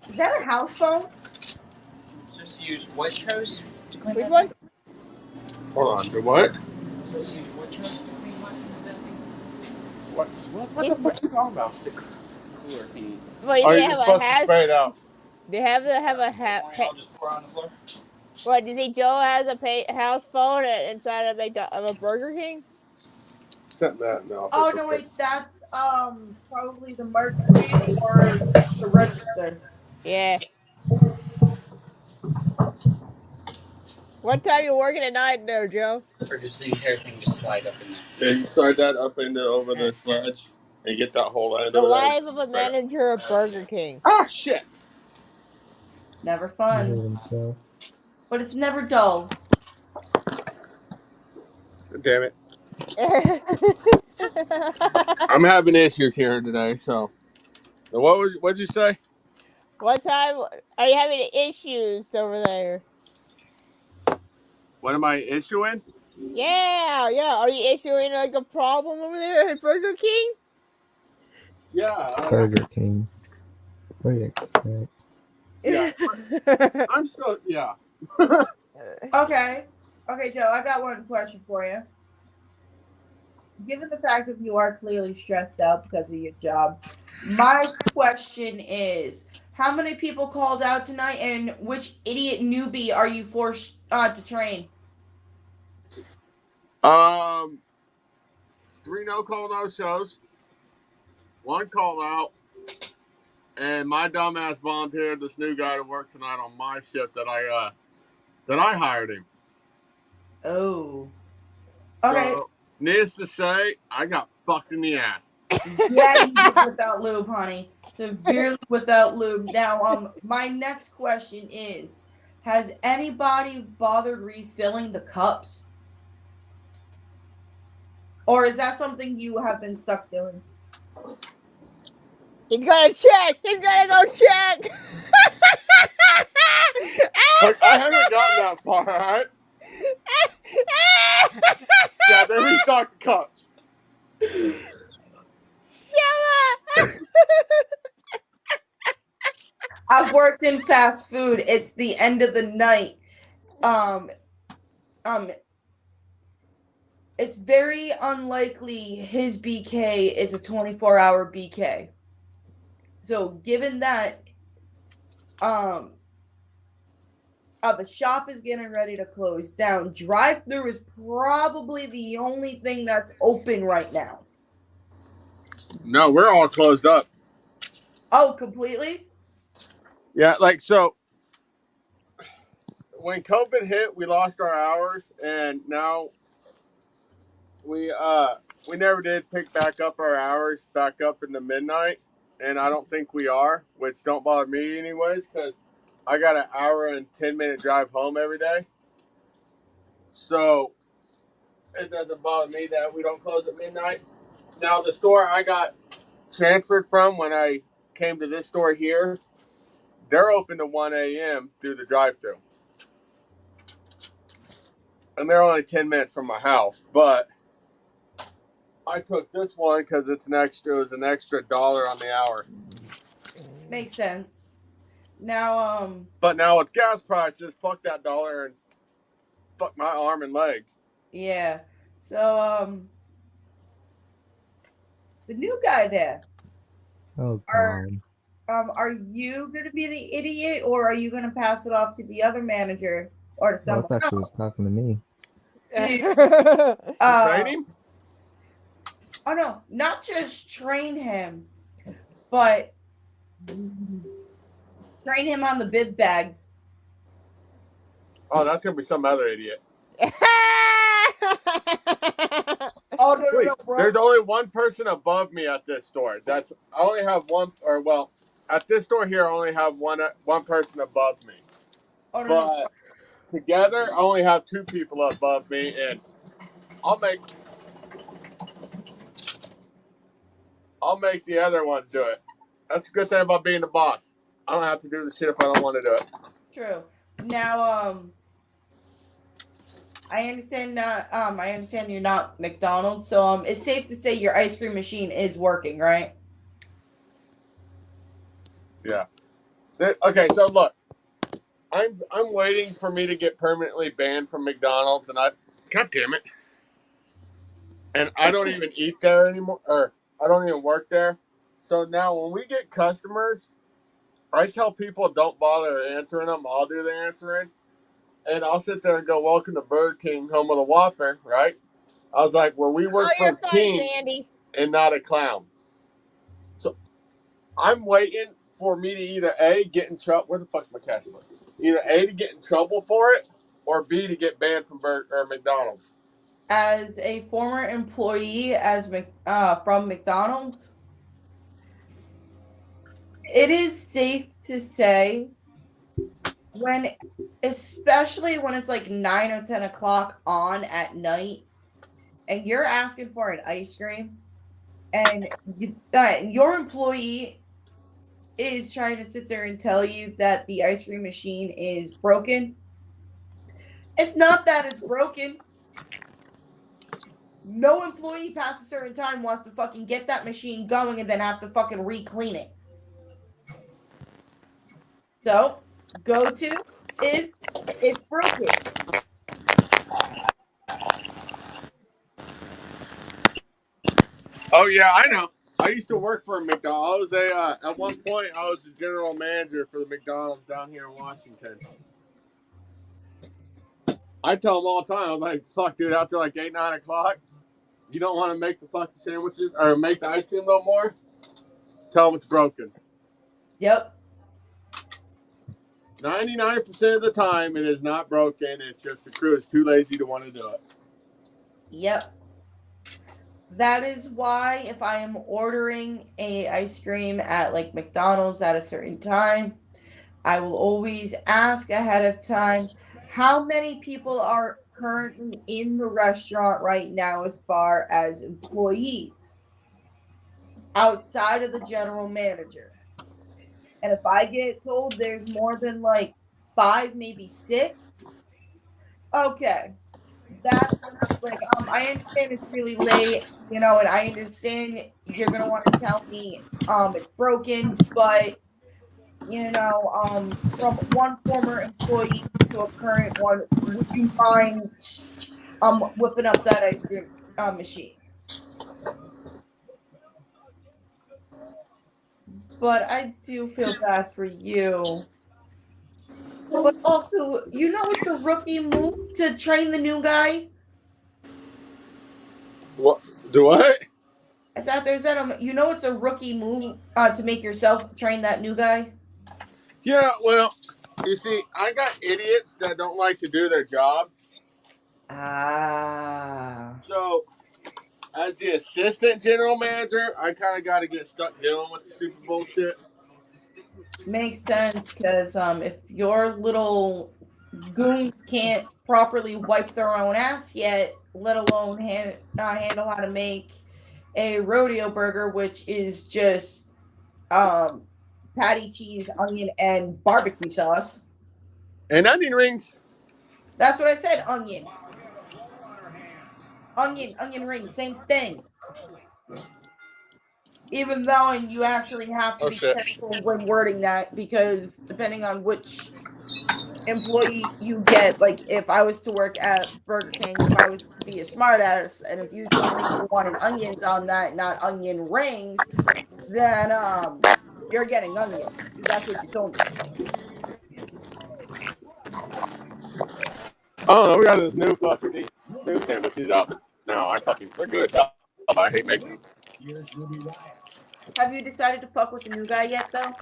Is that a house phone? Supposed to use which hose to clean Which that one? thing? Hold on, do what? Supposed to use which hose to clean that thing? What the fuck are you talking about? The cooler thingy. Well, Are you supposed to spray it out? They have to have a I'll just pour it on the floor. What, do you think Joe has a house phone inside of a Burger King? Sent that in the office. Oh no, wait, that's probably the Mercury or the register. Yeah. What time you working at night there, Joe? Or just the entire thing just slide up in there. Yeah, you slide that up into over the sledge and get that whole end The over there. life of a manager of Burger King. Ah, shit! Never He fun, hit himself. but it's never dull. Damn it. I'm having issues here today, so. What'd you say? What time are you having issues over there? What am I issuing? Yeah. Are you issuing like a problem over there at Burger King? Yeah. It's Burger King. What do you expect? Yeah. I'm still, yeah. Okay, Joe, I got one question for you. Given the fact that you are clearly stressed out because of your job, my question is, how many people called out tonight, and which idiot newbie are you forced to train? 3 no-call no-shows, 1 call out, and my dumbass volunteered this new guy to work tonight on my shift that I hired him. Oh. Okay. So, needless to say, I got fucked in the ass. Yeah, you did without lube, honey. Severely without lube. Now, my next question is, has anybody bothered refilling the cups? Or is that something you have been stuck doing? He's gonna check. He's gonna go check. part, all right? Yeah, they restocked the cups. Shut up! I've worked in fast food. It's the end of the night. It's very unlikely his BK is a 24-hour BK. So given that the shop is getting ready to close down, drive-through is probably the only thing that's open right now. No, we're all closed up. Oh, completely? Yeah, like so when COVID hit, we lost our hours, and now we never did pick back up our hours back up into midnight, and I don't think we are, which don't bother me anyways, because I got an hour and 10-minute drive home every day, so it doesn't bother me that we don't close at midnight. Now the store I got transferred from when I came to this store here, they're open to 1 a.m. through the drive-thru. And they're only 10 minutes from my house, but I took this one because it was an extra $1 on the hour. Makes sense. Now, But now with gas prices, fuck that $1 and fuck my arm and leg. yeah. So, the new guy there, Oh Are- God. are you going to be the idiot, or are you going to pass it off to the other manager or to Oh, I someone thought she was else? talking to me. Train him? Oh no, not just train him, but train him on the bib bags. Oh, that's going to be some other idiot. Oh no, Wait, bro. there's only one person above me at this store. I only have one, or well, at this store here, I only have one person above me. Oh no, But together, I only have 2 people above me, and I'll make the other ones do it. That's a good thing about being the boss. I don't have to do the shit if I don't want to do it. True. Now, I understand. I understand you're not McDonald's, so it's safe to say your ice cream machine is working, right? Yeah. Okay, so look, I'm waiting for me to get permanently banned from McDonald's, and God damn it, and I don't even eat there anymore, or I don't even work there. So now when we get customers, I tell people don't bother answering them. I'll do the answering, and I'll sit there and go, "Welcome to Burger King, home of the Whopper," right? I was like, "Where we work for You're a fine, king Sandy. and not a clown." So I'm waiting for me to either A, get in trouble. Where the fuck's my cash book? Either A, to get in trouble for it, or B, to get banned from McDonald's. As a former employee from McDonald's, it is safe to say especially when it's like 9 or 10 o'clock on at night, and you're asking for an ice cream, and your employee is trying to sit there and tell you that the ice cream machine is broken. It's not that it's broken. No employee past a certain time wants to fucking get that machine going and then have to fucking re-clean it. So, go-to is it's broken. Oh yeah, I know. I used to work for McDonald's. At one point I was the general manager for the McDonald's down here in Washington. I tell them all the time, I'm like, "Fuck, dude, after like 8, 9 o'clock, you don't want to make the fucking sandwiches or make the ice cream no more. Tell them it's broken." Yep. 99% of the time, it is not broken. It's just the crew is too lazy to want to do it. Yep. That is why if I am ordering a ice cream at like McDonald's at a certain time, I will always ask ahead of time how many people are currently in the restaurant right now as far as employees outside of the general manager. And if I get told there's more than like 5, maybe 6, Okay. That's like I understand it's really late, you know, and I understand you're gonna want to tell me it's broken, but you know, from one former employee to a current one, would you mind whipping up that ice cream machine? But I do feel bad for you. But also, you know, it's a rookie move to train the new guy. What? Do what? Is that there's that you know it's a rookie move to make yourself train that new guy. Yeah, well, you see, I got idiots that don't like to do their job. Ah, So, as the assistant general manager, I kind of got to get stuck dealing with the stupid bullshit. makes sense because if your little goons can't properly wipe their own ass yet, let alone handle how to make a rodeo burger, which is just um patty, cheese, onion, and barbecue sauce. And onion rings. That's what I said. Onion rings, same thing. Even though, and you actually have to Oh, be shit. careful when wording that because depending on which employee you get, like if I was to work at Burger King, if I was to be a smartass, and if you told me you wanted onions on that, not onion rings, then you're getting onions because that's what you told me. Oh, no, we got this new fucking new sandwiches out now. They're good as hell. I hate making them. Have you decided to fuck with the new guy yet, though?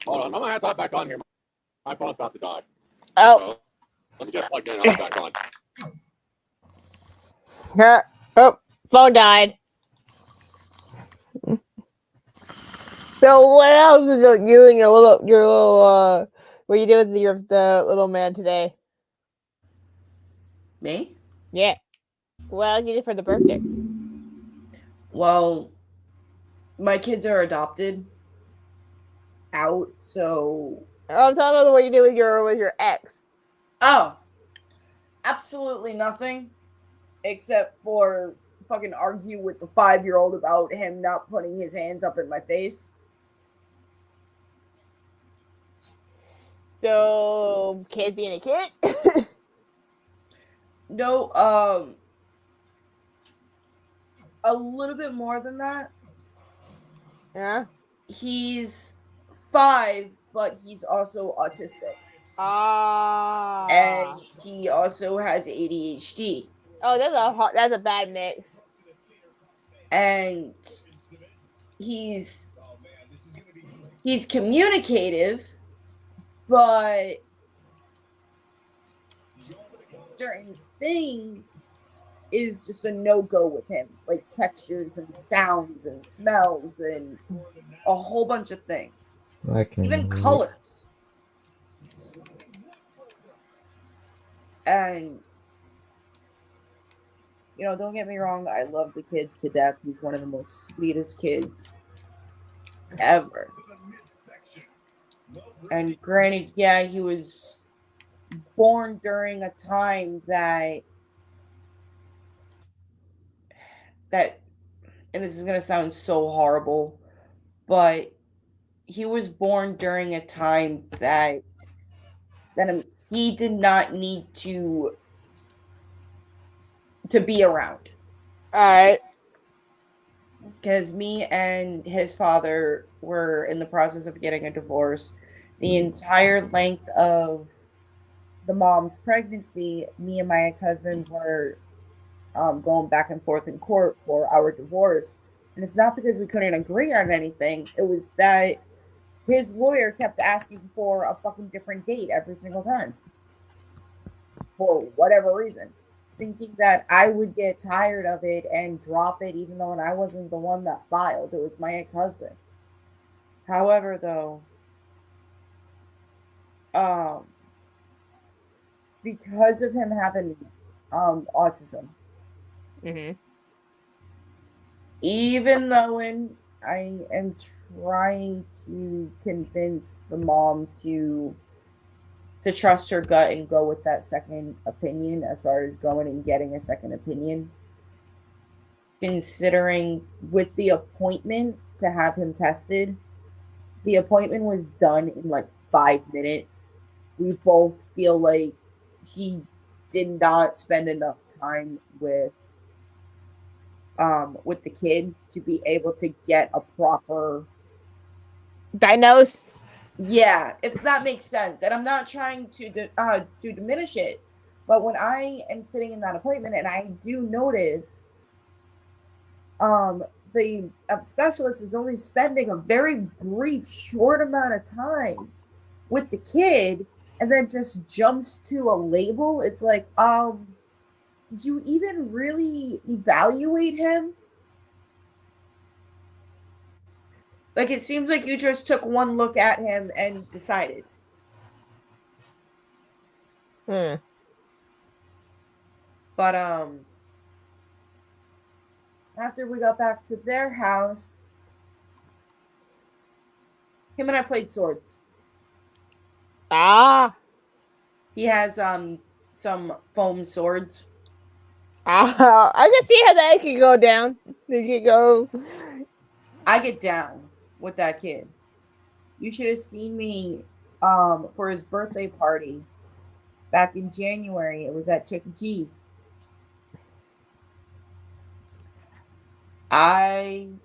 Hold on, I'm gonna have to hop back on here. My phone's about to die. Oh, So, let me get plugged in and I'll be back on. oh, phone died. So what else is you and your little what you doing with the little man today? Me? Yeah. What else you did for the birthday? Well, my kids are adopted out, so I'm talking about what you did with your ex. oh, absolutely nothing except for fucking argue with the 5-year-old about him not putting his hands up in my face. So kid being a kid. No, a little bit more than that. Yeah. He's 5, but he's also autistic. Ah. And he also has ADHD. Oh, that's a bad mix. And he's communicative, but certain things is just a no-go with him, like textures and sounds and smells and a whole bunch of things. I can Even relate. colors. And you know, don't get me wrong, I love the kid to death. He's one of the most sweetest kids ever. And granted, yeah, he was born during a time that and this is going to sound so horrible, but he was born during a time that he did not need to be around. All right. Because me and his father were in the process of getting a divorce. The entire length of the mom's pregnancy, me and my ex-husband were going back and forth in court for our divorce. And it's not because we couldn't agree on anything. It was that his lawyer kept asking for a fucking different date every single time. For whatever reason. Thinking that I would get tired of it and drop it, even though I wasn't the one that filed. It was my ex-husband. However, though, because of him having autism, even though I am trying to convince the mom to to trust her gut and go with that second opinion as far as going and getting a second opinion. Considering with the appointment to have him tested, the appointment was done in like 5 minutes. We both feel like he did not spend enough time with the kid to be able to get a proper Dinos. Yeah, if that makes sense. And I'm not trying to diminish it, but when I am sitting in that appointment and I do notice the specialist is only spending a very brief, short amount of time with the kid and then just jumps to a label, it's like, did you even really evaluate him? Like, it seems like you just took one look at him and decided. But, after we got back to their house, him and I played swords. Ah. He has, some foam swords. I can see how that could go down. It could go. I get down with that kid. You should have seen me for his birthday party back in January. It was at Chuck E. Cheese. I'm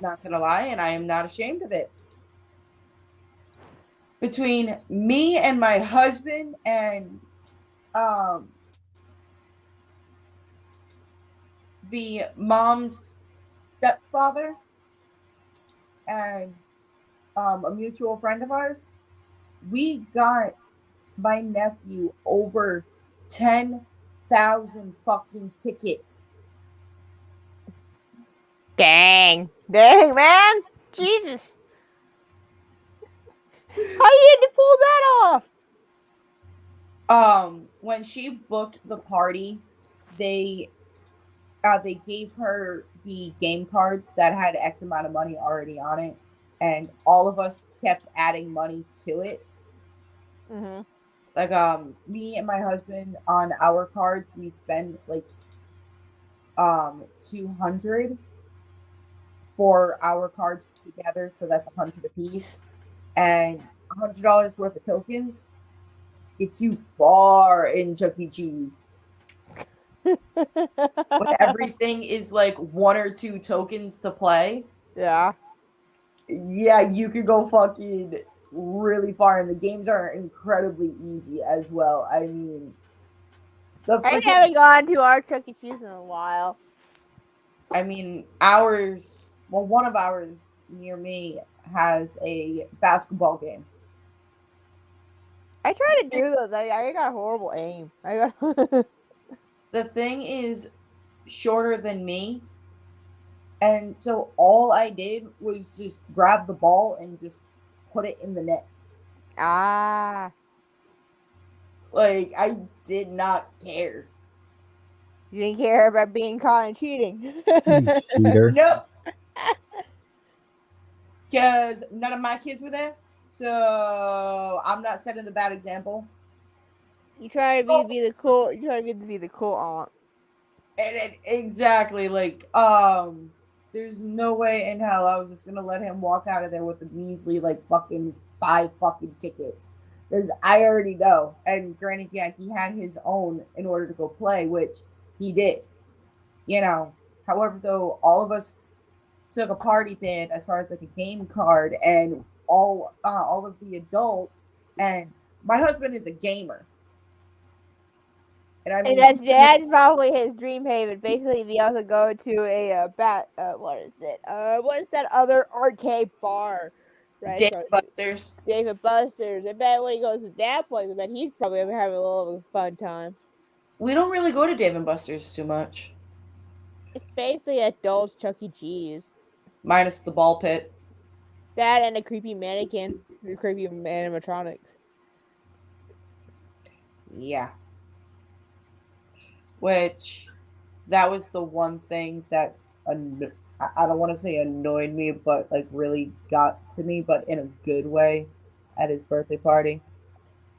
not gonna lie, and I am not ashamed of it. Between me and my husband and the mom's stepfather and a mutual friend of ours, we got my nephew over 10,000 fucking tickets. Dang, man, Jesus! How you had to pull that off? When she booked the party, they gave her the game cards that had X amount of money already on it, and all of us kept adding money to it. Mm-hmm. Like, me and my husband on our cards, we spend like $200 for our cards together, so that's $100 a piece, and $100 worth of tokens gets you far in Chuck E. Cheese. When everything is like 1 or 2 tokens to play, yeah, you could go fucking really far, and the games are incredibly easy as well. I mean, I haven't gone to our Chuck E. Cheese in a while. I mean, one of ours near me has a basketball game. I try to do those. I got horrible aim. The thing is shorter than me, and so all I did was just grab the ball and just put it in the net. Ah. Like, I did not care. You didn't care about being caught and cheating. Cheater. Nope. Because none of my kids were there, so I'm not setting the bad example. You try to be the cool. You try to be the cool aunt. And exactly, like, there's no way in hell I was just gonna let him walk out of there with a measly like fucking 5 fucking tickets, because I already know. And granted, yeah, he had his own in order to go play, which he did. You know, however, though, all of us took a party pin as far as like a game card, and all of the adults. And my husband is a gamer. And I mean, that's probably his dream haven. Basically, we also go to a what is it? What is that other arcade bar? Right, Dave Buster's. David Buster's. I bet when he goes to that place, I bet he's probably having a little fun time. We don't really go to Dave & Buster's too much. It's basically adults Chuck E. Cheese. Minus the ball pit. That and a creepy mannequin. The creepy animatronics. Yeah. Which, that was the one thing that, I don't want to say annoyed me, but like really got to me, but in a good way, at his birthday party.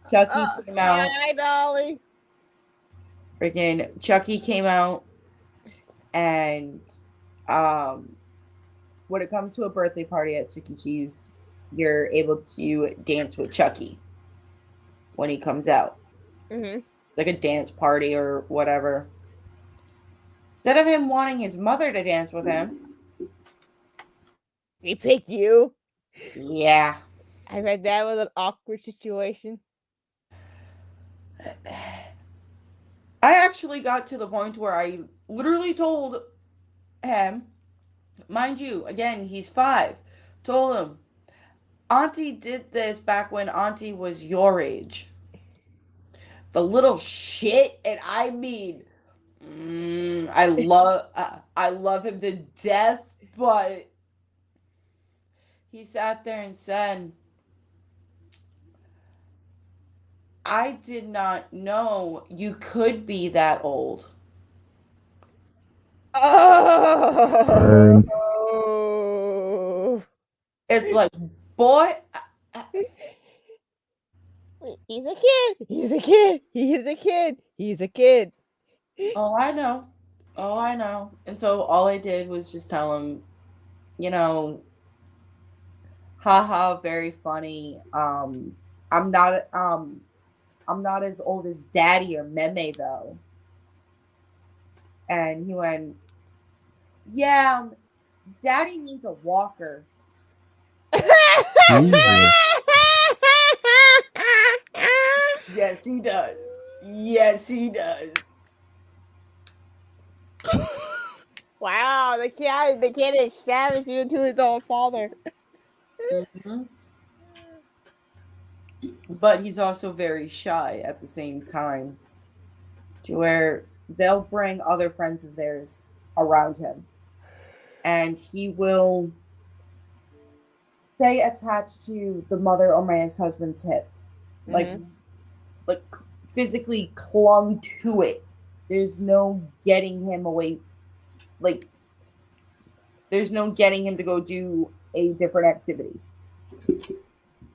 Chucky came out. Hi, Dolly. Freaking Chucky came out, and when it comes to a birthday party at Chuck E. Cheese, you're able to dance with Chucky when he comes out. Mm-hmm. Like a dance party or whatever. Instead of him wanting his mother to dance with him, He picked you. yeah. I bet that was an awkward situation. I actually got to the point where I literally told him, mind you, again, he's 5, told him, Auntie did this back when Auntie was your age. The little shit, and I mean, I love him to death, but he sat there and said, I did not know you could be that old. Oh. It's like, boy, He's a kid. He's a kid. He's a kid. He's a kid. oh, I know. Oh, I know. And so all I did was just tell him, you know, haha, very funny. I'm not as old as Daddy or Meme though. And he went, yeah, Daddy needs a walker. Jesus. Yes, he does. Yes, he does. Wow, the kid is savage even to his own father. Mm-hmm. But he's also very shy at the same time, to where they'll bring other friends of theirs around him, and he will stay attached to the mother or my ex-husband's hip, like physically clung to it. There's no getting him away. Like, there's no getting him to go do a different activity.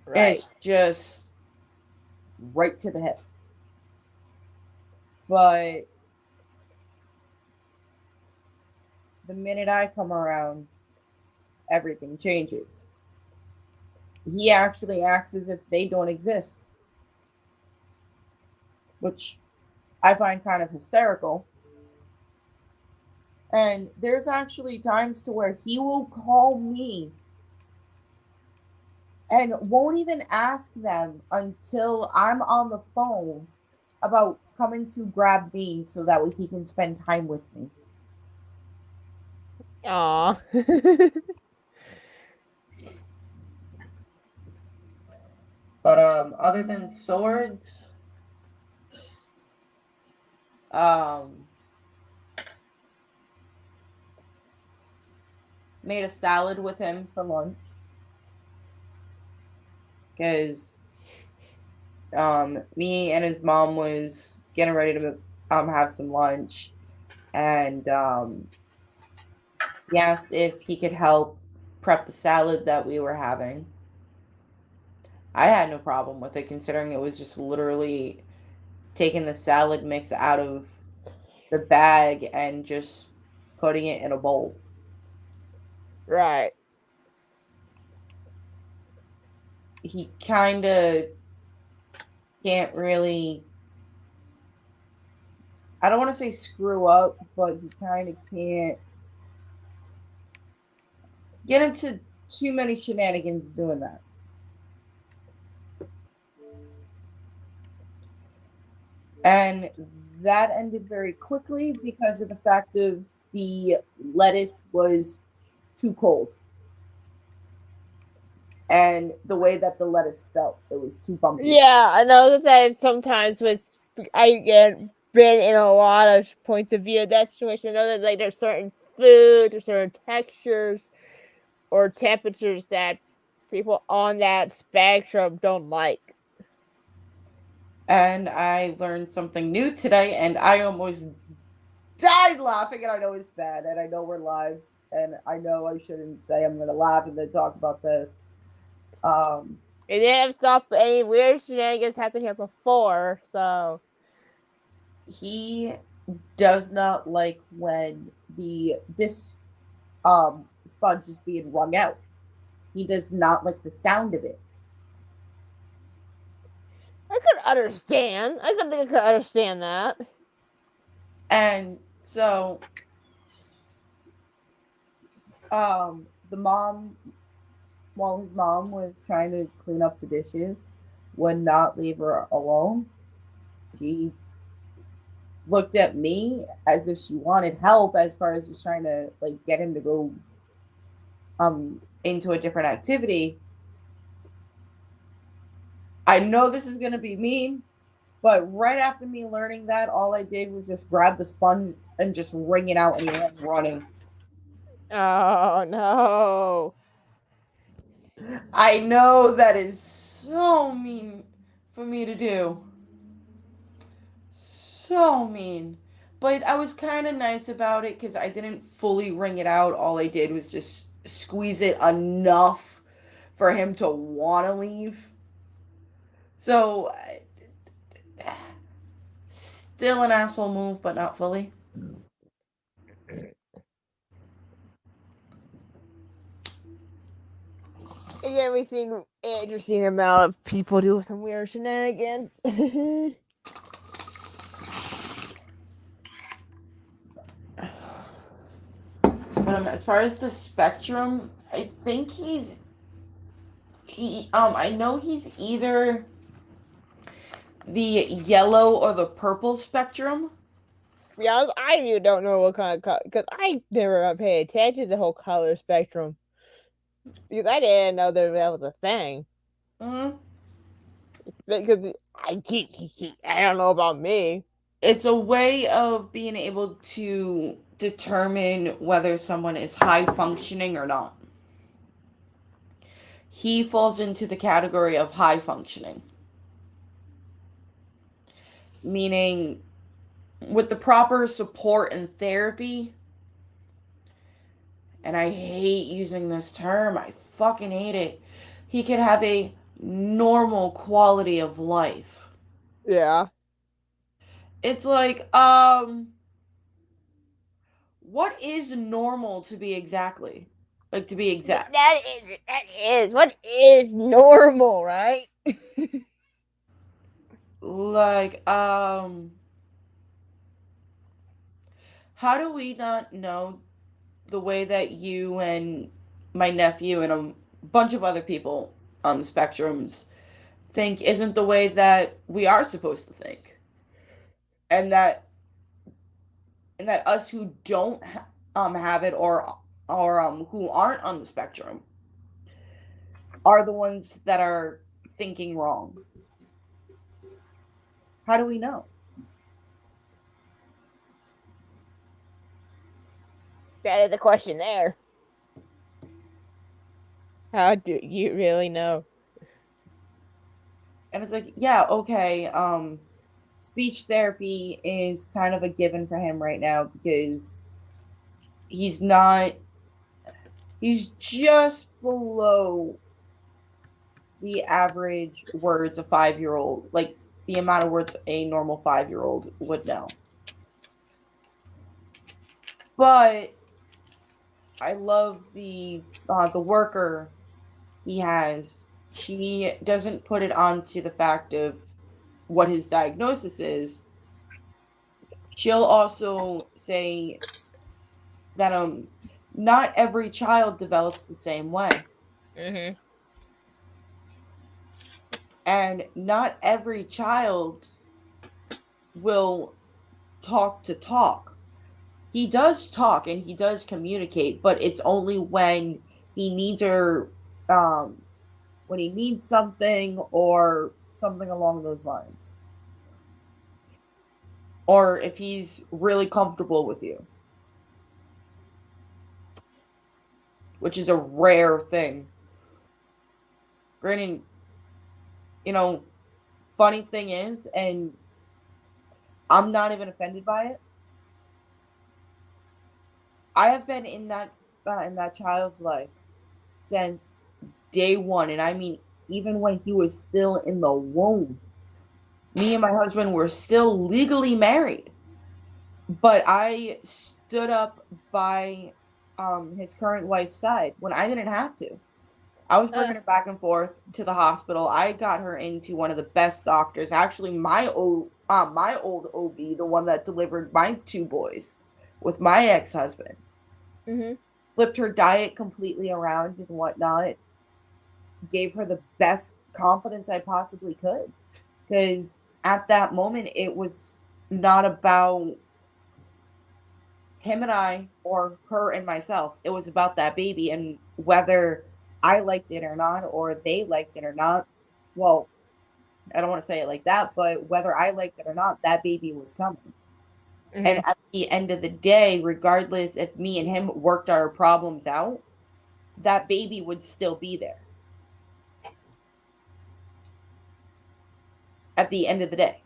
Right. It's just right to the hip. But the minute I come around, everything changes. He actually acts as if they don't exist, which I find kind of hysterical. And there's actually times to where he will call me and won't even ask them until I'm on the phone about coming to grab me so that way he can spend time with me. Aw. But other than swords, made a salad with him for lunch because me and his mom was getting ready to have some lunch, and he asked if he could help prep the salad that we were having. I had no problem with it, considering it was just literally taking the salad mix out of the bag and just putting it in a bowl. Right. He kind of can't really, I don't want to say screw up, but he kind of can't get into too many shenanigans doing that. And that ended very quickly because of the fact of the lettuce was too cold. And the way that the lettuce felt, it was too bumpy. Yeah, I know that sometimes I get been in a lot of points of view of that situation. I know that like there's certain food or certain textures or temperatures that people on that spectrum don't like. And I learned something new today, and I almost died laughing, and I know it's bad, and I know we're live, and I know I shouldn't say I'm going to laugh and then talk about this. It didn't stop any weird shenanigans happening here before, so He does not like when this sponge is being wrung out. He does not like the sound of it. I could understand. I could think I could understand that. And so the mom, while his mom was trying to clean up the dishes, would not leave her alone. She looked at me as if she wanted help as far as just trying to like get him to go into a different activity. I know this is gonna be mean, but right after me learning that, all I did was just grab the sponge and just wring it out and he went running. Oh no. I know that is so mean for me to do. So mean. But I was kind of nice about it because I didn't fully wring it out. All I did was just squeeze it enough for him to want to leave. So, still an asshole move, but not fully. Again, we've seen interesting amount of people do some weird shenanigans. But as far as the spectrum, I think I know he's either the yellow or the purple spectrum. Yeah, I really don't know what kind of color, because I never paid attention to the whole color spectrum. Because I didn't know that was a thing. Mm-hmm. Because I don't know about me. It's a way of being able to determine whether someone is high functioning or not. He falls into the category of high functioning. Meaning, with the proper support and therapy, and I hate using this term, I fucking hate it, he could have a normal quality of life. Yeah. It's like, what is normal to be exactly? Like, to be exact. That is. What is normal, right? Like, how do we not know the way that you and my nephew and a bunch of other people on the spectrums think isn't the way that we are supposed to think? And that us who don't have it or who aren't on the spectrum are the ones that are thinking wrong. How do we know? That is the question there. How do you really know? And it's like, yeah, okay, speech therapy is kind of a given for him right now because he's just below the average words a 5-year-old, like the amount of words a normal 5-year-old would know. But I love the worker he has. She doesn't put it onto the fact of what his diagnosis is. She'll also say that not every child develops the same way. Mm-hmm. And not every child will talk to talk. He does talk and he does communicate, but it's only when he needs her, when he needs something or something along those lines. Or if he's really comfortable with you. Which is a rare thing. Granted, funny thing is, and I'm not even offended by it, I have been in that child's life since day one, and I mean even when he was still in the womb. Me and my husband were still legally married, but I stood up by his current wife's side when I didn't have to. I was bringing her back and forth to the hospital. I got her into one of the best doctors. Actually, my old OB, the one that delivered my 2 boys with my ex-husband, flipped her diet completely around and whatnot. Gave her the best confidence I possibly could, because at that moment it was not about him and I or her and myself. It was about that baby, and whether I liked it or not, or they liked it or not. Well, I don't want to say it like that, but whether I liked it or not, that baby was coming. And at the end of the day, regardless if me and him worked our problems out, that baby would still be there. At the end of the day.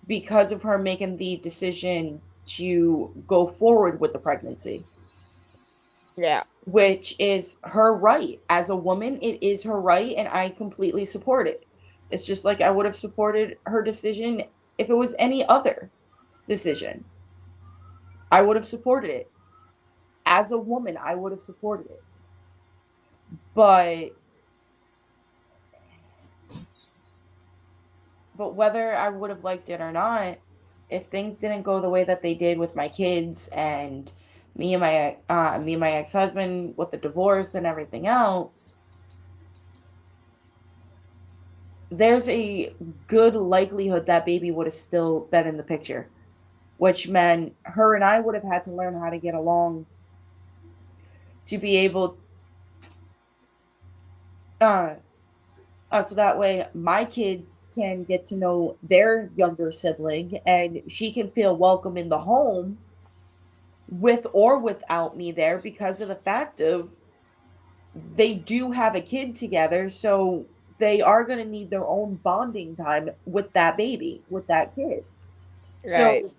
Because of her making the decision to go forward with the pregnancy. Yeah. Which is her right. As a woman, it is her right, and I completely support it. It's just like I would have supported her decision if it was any other decision. I would have supported it. As a woman, I would have supported it. But whether I would have liked it or not, if things didn't go the way that they did with my kids and me and my ex-husband with the divorce and everything else, there's a good likelihood that baby would have still been in the picture, which meant her and I would have had to learn how to get along to be able so that way my kids can get to know their younger sibling and she can feel welcome in the home with or without me there, because of the fact of they do have a kid together, so they are going to need their own bonding time with that baby, with that kid. Right.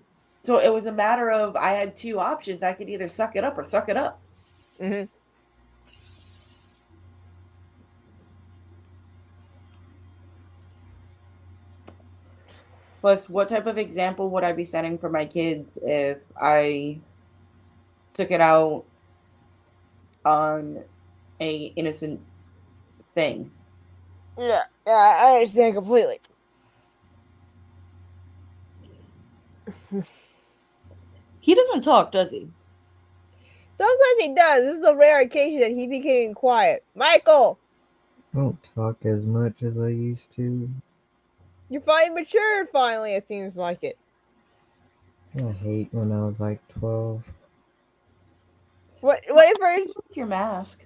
So it was a matter of I had 2 options. I could either suck it up or suck it up. Plus, what type of example would I be setting for my kids if I took it out on a innocent thing? Yeah, I understand completely. He doesn't talk, does he? Sometimes he does. This is a rare occasion that he became quiet. Michael! I don't talk as much as I used to. You finally matured, finally, it seems like it. I hate when I was like 12. What if With your mask.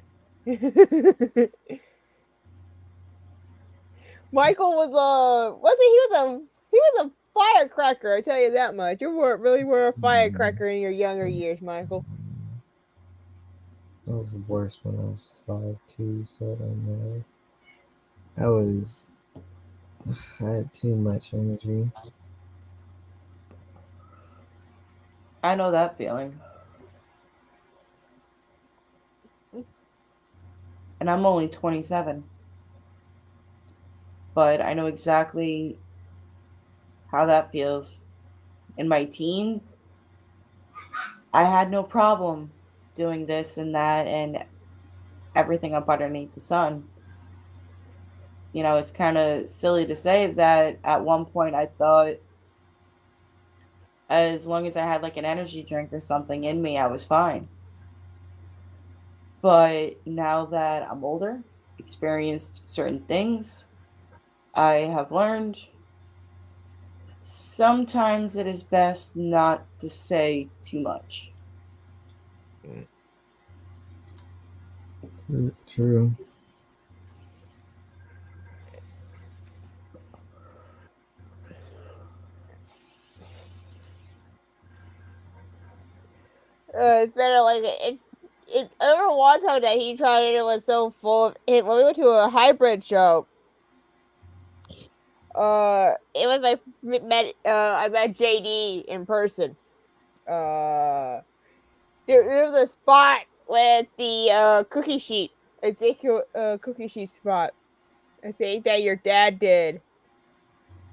Michael was he was a firecracker, I tell you that much. You were a firecracker in your younger years, Michael. I was worse when I was 5 too, so I don't know. I had too much energy. I know that feeling. And I'm only 27. But I know exactly how that feels. In my teens, I had no problem doing this and that and everything up underneath the sun. You know, it's kind of silly to say that at one point I thought as long as I had like an energy drink or something in me, I was fine. But now that I'm older, experienced certain things, I have learned sometimes it is best not to say too much. True. It's better like I remember one time that he tried it was so full of it when we went to a hybrid show. It was I met JD in person. There was a spot with the cookie sheet I think your cookie sheet spot. I think that your dad did.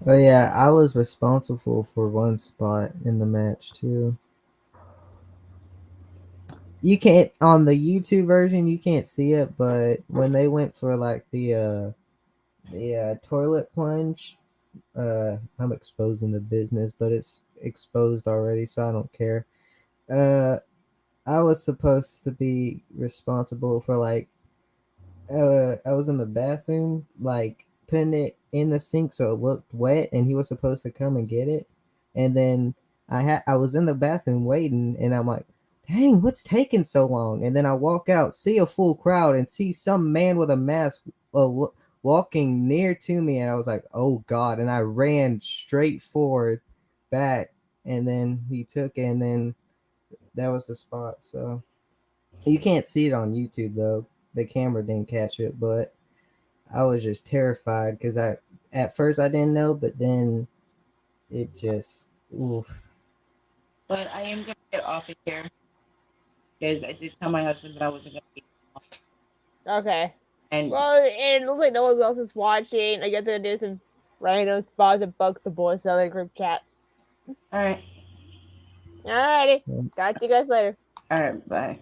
Oh yeah, I was responsible for one spot in the match too. You can't on the YouTube version. You can't see it, but when they went for like the toilet plunge, I'm exposing the business, but it's exposed already, so I don't care. I was supposed to be responsible for like I was in the bathroom, like putting it in the sink so it looked wet, and he was supposed to come and get it. And then I was in the bathroom waiting, and I'm like, dang, what's taking so long? And then I walk out, see a full crowd, and see some man with a mask walking near to me, and I was like, oh god! And I ran straight forward, back, and then he took it, and then that was the spot. So you can't see it on YouTube though. The camera didn't catch it, but I was just terrified because I at first I didn't know, but then it just oof. But I am gonna get off of here because I did tell my husband that I wasn't gonna be. Okay. And Well, it looks like no one else is watching. I guess they're gonna do some random spots and bug the boys in other group chats. all right, Alrighty. Talk to you guys later. all right, bye.